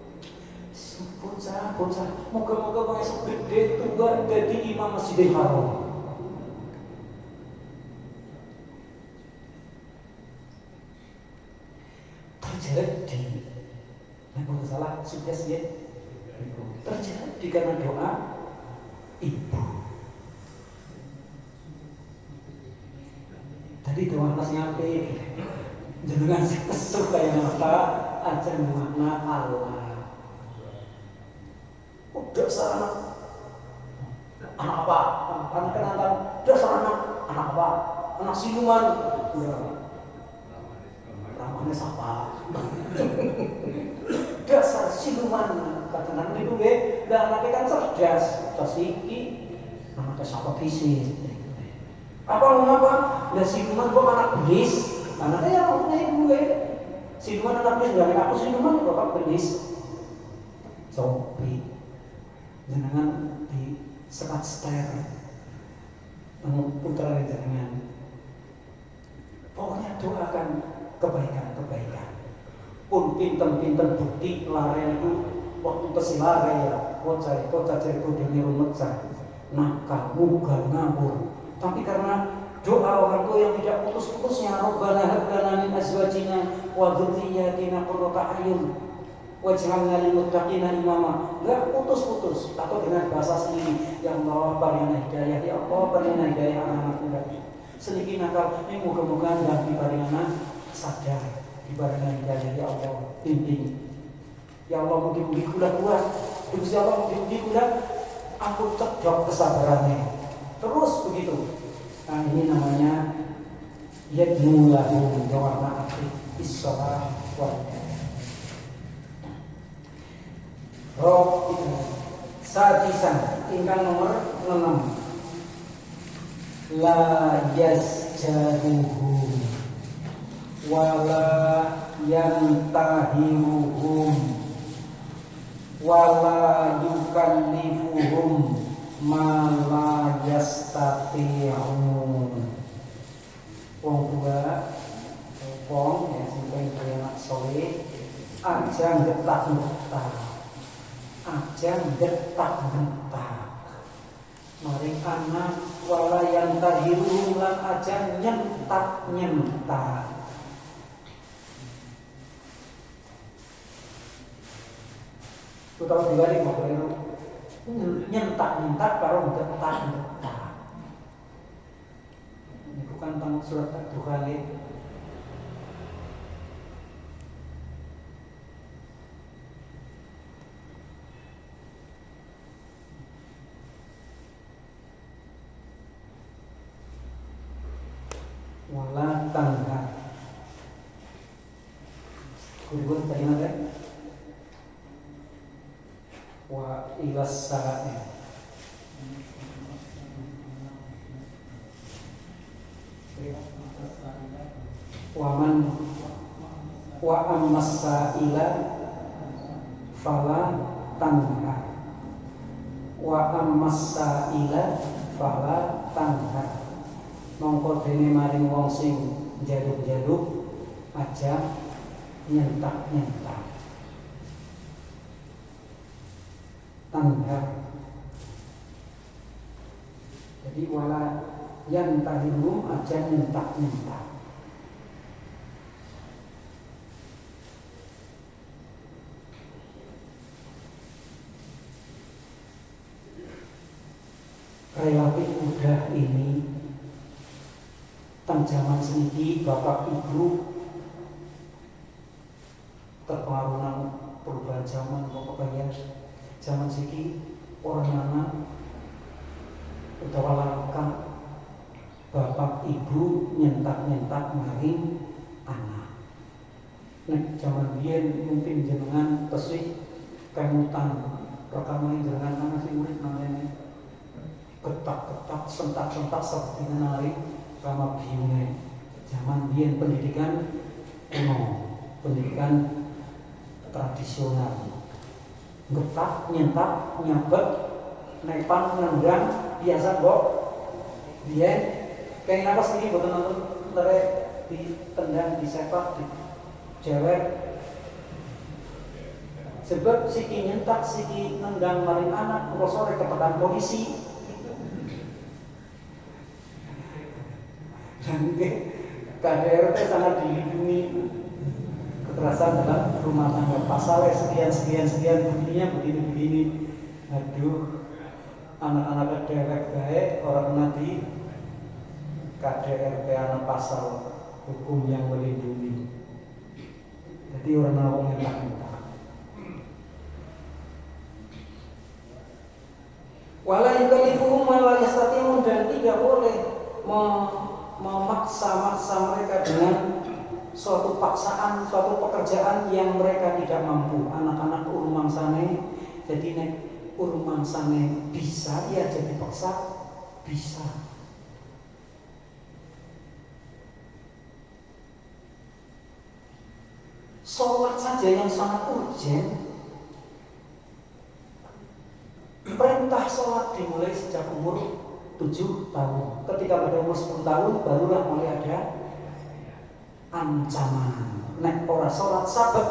Bocah, moga-moga kau esok gede tua jadi imam Masjidil Haram. Terjadi, nah kalau salah sudah sih terjadi karena doa ibu. Tadi doa pas nyampe, jenengan kesuh kayak apa aja makna Allah. Dasar anak apa? Anak kenatan. Dasar anak apa? Anak siluman. Ya. Ramane siapa? Dasar siluman. Katakan itu be, dan anaknya kan cerdas. Iki anaknya siapa kisih? Apa ngapa? Lah siluman kok anak belis. Anaknya yang maksudnya gue. Siluman anak belis, dan aku siluman kok belis. Sopi. Jangan di sekat seter putra jangan. Pokoknya doakan kebaikan. Pun pinten bukti lare itu waktu tersilare ya. Kocai cari kudune rumecah. Nakal, muga ngabur. Tapi karena doa orang tua yang tidak putus-putusnya, Rabbana hab lana min azwajina wa dzurriyyatina qurrata a'yun. Waj'alna lil muttaqina imama. Enggak putus-putus atau dengan bahasa sendiri. Ya Allah paringana hidayah, ya Allah paringana hidayah anak-anak muda. Sedikit nakal ini moga-moga dan diparingana sadar, diparingana hidayah ya Allah bimbing. Ya Allah mugi-mugi kula kuat. Gusti Allah mugi-mugi kula ampun cedhok kesabarannya. Terus begitu. Nah ini namanya yadnu lahu doa maaf bis-shalah wal Rob sadisan tinggal nomor 6 la yasjaduhum wala yantahiruhum wala yukallifuhum ma la yastati'un. Wong tua wong ya sampai anak soleh aja ngetah aja ngetak-ngetak. Maring anak walayan tahirum lan aja nyentak-nyentak. Itu tahu dibalik mau keliru. Nyentak-nyentak karo ngetak-ngetak. Ini bukan tentang surat Al-Dukhani. Wala tangga. Kuribun tadi mana? Wa ilas sa'i. Waman wa ammas sa'ila fala tangga. Wa ammas sa'ila fala tangga. Mongko dene maring wong sing njaluk-njaluk aja nyentak-nyentak. Tangga. Jadi wala yang tahilum aja nyentak-nyentak. Relatif mudah ini teng zaman seniki bapak ibu terpengaruh perubahan zaman pokoknya zaman seniki orang anak utawa langkah bapak ibu nyentak-nyentak maring anak. Nek zaman biyen mungkin jenengan tesih kemutan rekaman jenengan anak sing urip namanya ketak-ketak sentak-sentak seperti narik sama biune. Zaman biyen pendidikan kuno, pendidikan tradisional. Getak, nyentak, nyabet, nepan, nendang, biasa kok. Biyen kayak apa sih boten nonton lerek ditendang, disepak, dijewek. Sebab siki nyentak, siki nendang maring anak, sore ketekan polisi. Dan KDRT sangat dilindungi kekerasan dalam rumah tangga. Pasalnya sekian bunyinya begini. Aduh, anak-anak KDRT baik orang nanti KDRT anak pasal hukum yang melindungi. Jadi orang yang tak. Wala yukallifuhum ma la yastati'un, dan tidak boleh memaksa mereka dengan suatu paksaan, suatu pekerjaan yang mereka tidak mampu. Anak-anak urung mangsane, jadi nek urung mangsane bisa ya jadi paksa bisa. Sholat saja yang sangat urgen. Perintah sholat dimulai sejak umur 7 tahun. Ketika pada umur 10 tahun barulah mulai ada ancaman. Nek ora sholat sabat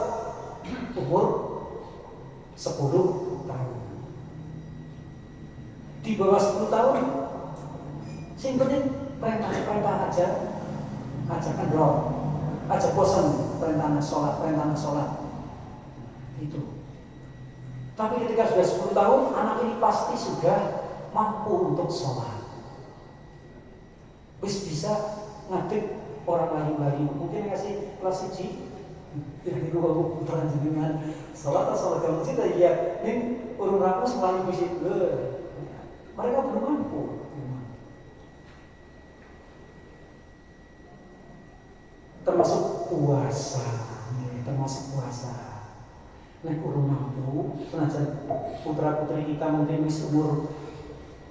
umur 10 tahun. Di bawah 10 tahun sing penting perintah aja kan roh. Aja bosan perintah sholat itu. Tapi ketika sudah 10 tahun anak ini pasti sudah mampu untuk sholat. Bisa ngadep orang lain. Mungkin ngasih kelas 1 ya niku aku putaran jenengan sholat kamu sih ya ini urung aku semuanya bisa mereka belum mampu. Termasuk puasa. Nek urung mampu, senajan putra-putri kita mungkin wis umur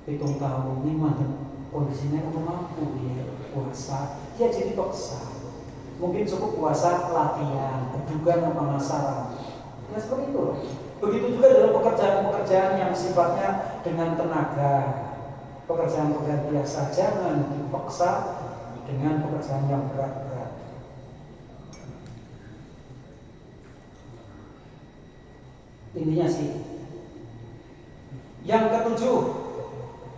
7 tahun ini mantan kondisinya urung mampu ya puasa, ya jadi paksa. Mungkin cukup puasa latihan, kedugaan pemasaran. Ya seperti itu. Begitu juga dalam pekerjaan-pekerjaan yang sifatnya dengan tenaga. Pekerjaan-pekerjaan biasa jangan dipaksa dengan pekerjaan yang berat-berat. Intinya sih Yang ketujuh,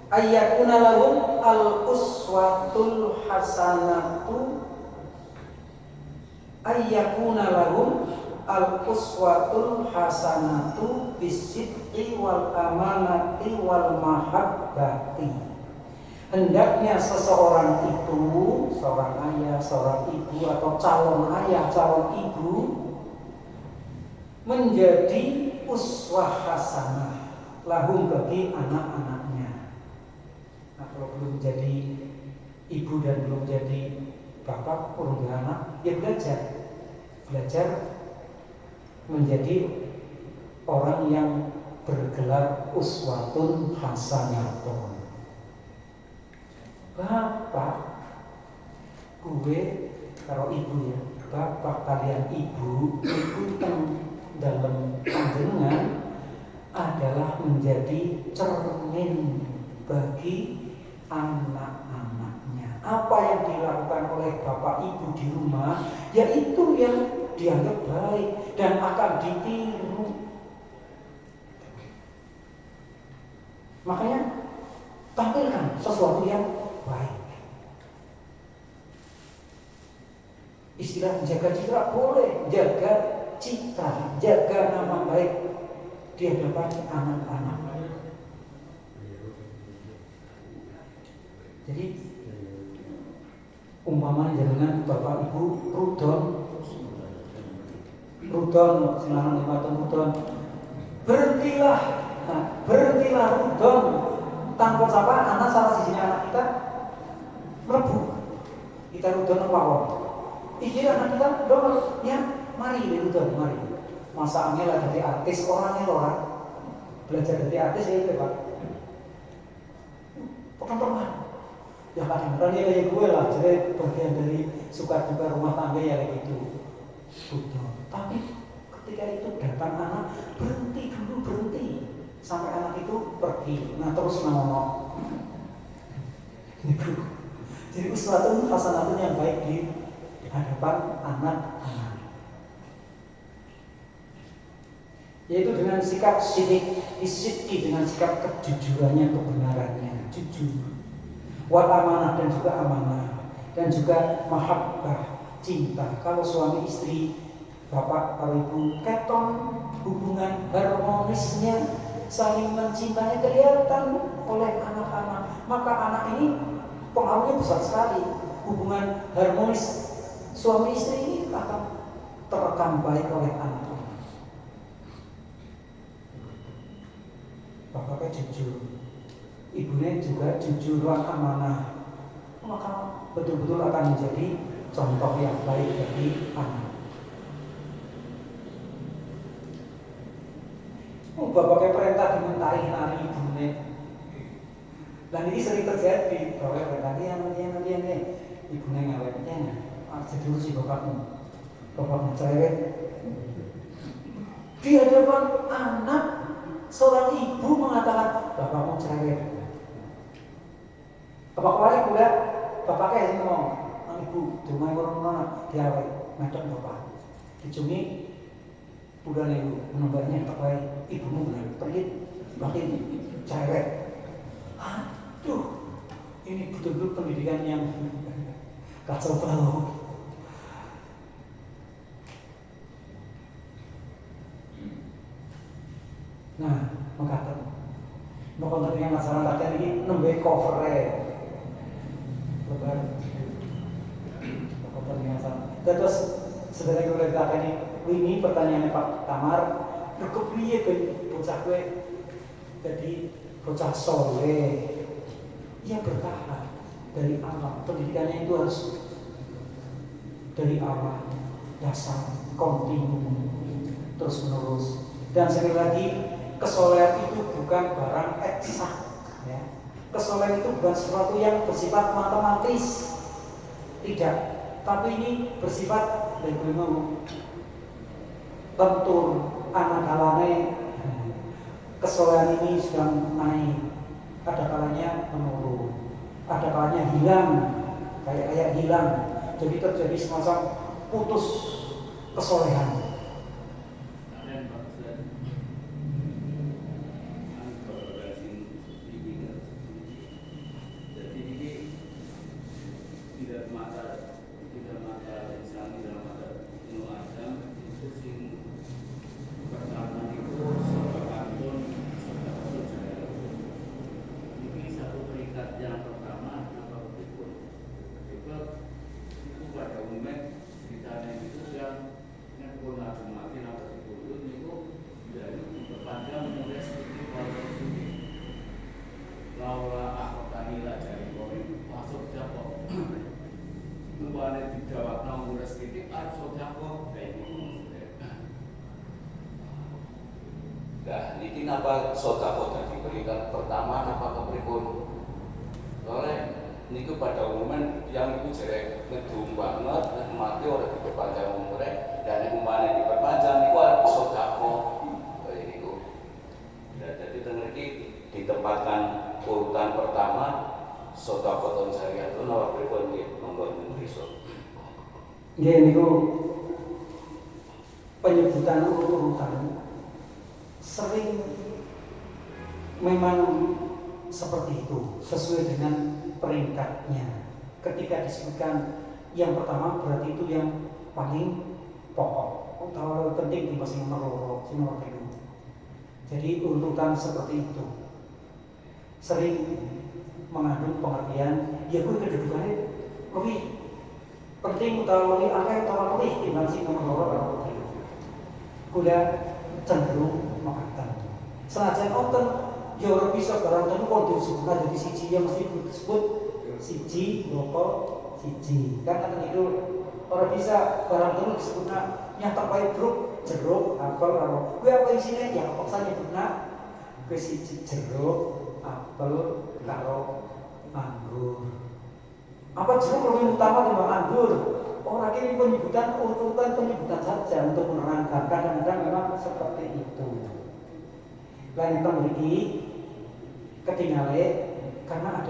ayyakuna lahum al-uswatul hasanatu, ayyakuna lahum al-uswatul hasanatu bisidqi wal amanati wal mahabbati. Hendaknya seseorang itu, seorang ayah, seorang ibu atau calon ayah, calon ibu menjadi uswah hasanah lahum bagi anak-anaknya. Nah, kalau belum jadi ibu dan belum jadi bapak, belum jadi anak, ya belajar menjadi orang yang bergelar uswatun hasanatun. Bapak, gue kalau ibu ya, bapak kalian ibu dalam panjenengan adalah menjadi cermin bagi anak-anaknya. Apa yang dilakukan oleh bapak ibu di rumah, yaitu yang dianggap baik dan akan ditiru. Makanya tampilkan sesuatu yang baik. Istilah jaga citra boleh, jaga citra, jaga nama baik di hadapan anak-anak. Jadi umpama jangan bapak ibu rudon silangan rudon, berhentilah rudon tanpa sapa anak salah sisinya anak kita mlebu kita rudon apa-apa. Iki anak kita dong ya mari rudon mari. Masa angel lah jadi artis orangnya orang belajar jadi artis ya itu Pak. Pekan-pekan. Ya kadang-kadang ya kayak gue lah, jadi bagian dari suka duka rumah tangga ya kayak gitu. Rudon. Tapi ketika itu datang anak berhenti sampai anak itu pergi. Nah terus mau jadi sesuatu hasanatun yang baik di hadapan anak-anak, yaitu dengan sikap sidiki, dengan sikap kejujurannya, kebenarannya, jujur, wal amanah dan juga amanah, dan juga mahabbah, cinta. Kalau suami istri, bapak, kalau ibu, keton hubungan harmonisnya, saling mencintanya kelihatan oleh anak-anak. Maka anak ini pengaruhnya besar sekali. Hubungan harmonis suami istri ini akan terekam baik oleh anak-anak. Bapaknya jujur, ibunya juga jujur dan amanah, maka betul-betul akan menjadi contoh yang baik bagi anak. Bapaknya perintah dimintai nari ibunya. Dan ini sering terjadi. Bapaknya perintah dia ibunya ngawetnya. Jadi dulu si bapaknya cerewet. Di hadapan anak, seorang ibu mengatakan bapakmu cerewet. Bapak balik udah, bapaknya yang ngomong, ibu, cuma orang diawet, macam bapak, dicungi, udah nih ibu, menembalnya pakai ibumu benar, pergi, makin cerewet. Aduh, ini betul-betul pendidikan yang kacau balau. Nah, mengatakan mau kontennya masalah tadi ini nembe covernya lebar kontennya masalah. Terus sebenarnya gue udah kata ini pertanyaannya Pak Tamar, kepiye bocah gue jadi bocah soleh, ya bertahan dari awal. Pendidikannya itu harus dari awal, dasar, kontinu, terus menerus. Dan sekali lagi, kesolehan itu bukan barang eksak, ya. Kesolehan itu bukan sesuatu yang bersifat matematis, tidak. Tapi ini bersifat lentur, anak kalane. Kesolehan ini sedang naik, ada kalanya menurun, ada kalanya hilang, kayak hilang. Jadi terjadi semacam putus kesolehan. tiga mata insani dalam mata Ibnu Adam itu sing pertama itu Sobatun Jaya. Ini satu peringkat yang pertama apa berikut. Itu pada umumnya ceritanya itu yang pun langsung mati atau dibulun itu dari berpanjang menulis sedikit walau sedikit laula akhotani la jari koin masuk jakob nuwane dijawab namun sedikit masuk jakob kayak gitu maksudnya. Nah ini kenapa sodako tadi berikan pertama apa keberikut oleh ini pada umumnya yang itu jelek ngedum banget mati orang diperpanjang umurnya dan yang umumnya diperpanjang itu harus sodako kayak gitu. Nah, jadi ini ditempatkan urutan pertama sodako tahun syariah itu nawar berikut membuat risau. Nggih niku penyebutan urutan sering memang seperti itu sesuai dengan peringkatnya. Ketika disebutkan yang pertama berarti itu yang paling pokok atau penting di masing nomor kedua. Jadi urutan seperti itu sering mengandung pengertian ya gue kedudukannya lebih penting utawa lebih akeh utawa lebih timbang sing nomor loro kedua. Kuda cenderung mengatakan senajan wonten ya ora bisa barang telu kok disebut dadi siji ya mesti disebut siji loko siji kan ngoten niku ora bisa barang telu disebutna yang terbaik jeruk apel karo kuwi apa isine ya kepaksa nyebutna kuwi siji jeruk apel karo anggur apa jeruk lebih utama timbang anggur orang ini penyebutan urutan penyebutan saja untuk menerangkan kadang-kadang memang seperti itu. Lain memiliki ketinggalan karena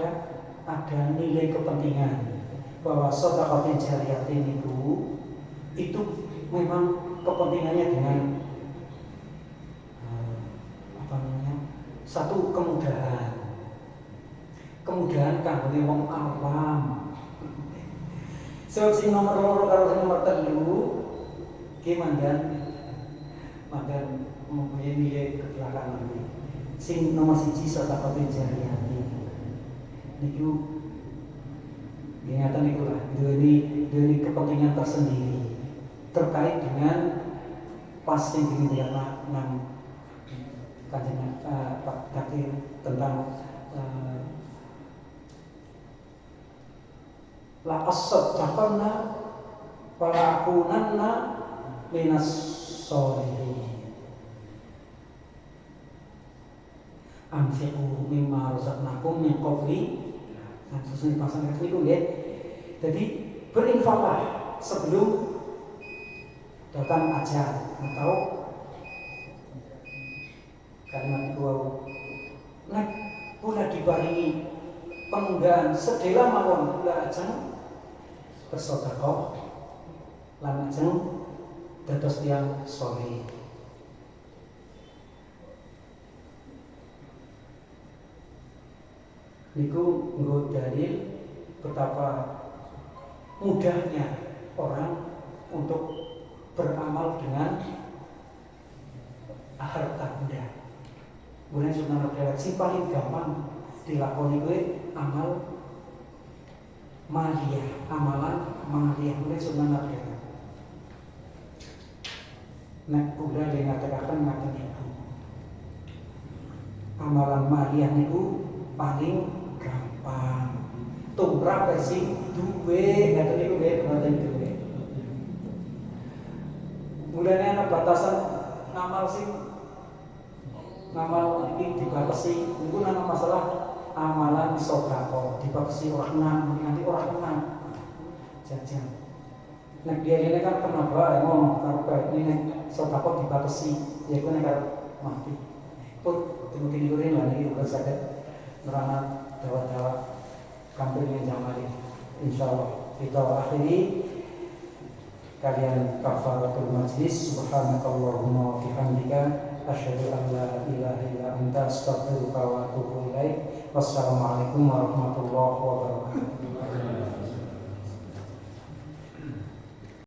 ada nilai kepentingan bahwa sedekah jariyah itu memang kepentingannya dengan satu kemudahan kanggo wong awam. So sing nomor loro karo sing nomor 3 ki mandan mempunyai nilai kebelakangan ini. Sing nomor 1 sedekah jariyah niku ingatan niku lah duweni kepentingan tersendiri terkait dengan pas sing dilihat nang kajian Pak Takir tentang la asaddaqanna wa la akunanna minas sholihin anfiqu mimma razaqnakum min qabli nah susun pasang niku nggih. Jadi berinfaklah sebelum datang ajal atau kalimat itu nek pula dibaringi pengunggahan sedela mawon kula ajeng bersedekah lan ajeng dados tiyang saleh. Niku nggo dalil betapa mudahnya orang untuk beramal dengan harta benda. Mulai Sunan Abdul sing paling gampang dilakoni kuwi amal maliyah, amalan maliyah mulai Sunan Abdul. Nek kula dikatakan ngaten niku. Amalan maliyah niku paling gampang. Tumrap sing duwe ngaten niku nggih teman-teman duwe. Mulane ana batasan ngamal sing ngamal ini dibatasi niku nang masalah amalan sedekah dibatasi orang nanti orang enam jajan. Nek dia ini kan kenapa ngono karena ini sedekah dibatasi yaiku nek mati. Pun mungkin ini lah ini udah sakit nerana dawa-dawa kampung yang zaman ini. Insyaallah kita akhiri kalian kafaratul majlis. Subhanakallahumma wa bihamdika asyhadu an la ilaha illa anta astaghfiruka wa atubu ilaik. Wassalamualaikum warahmatullahi wabarakatuh.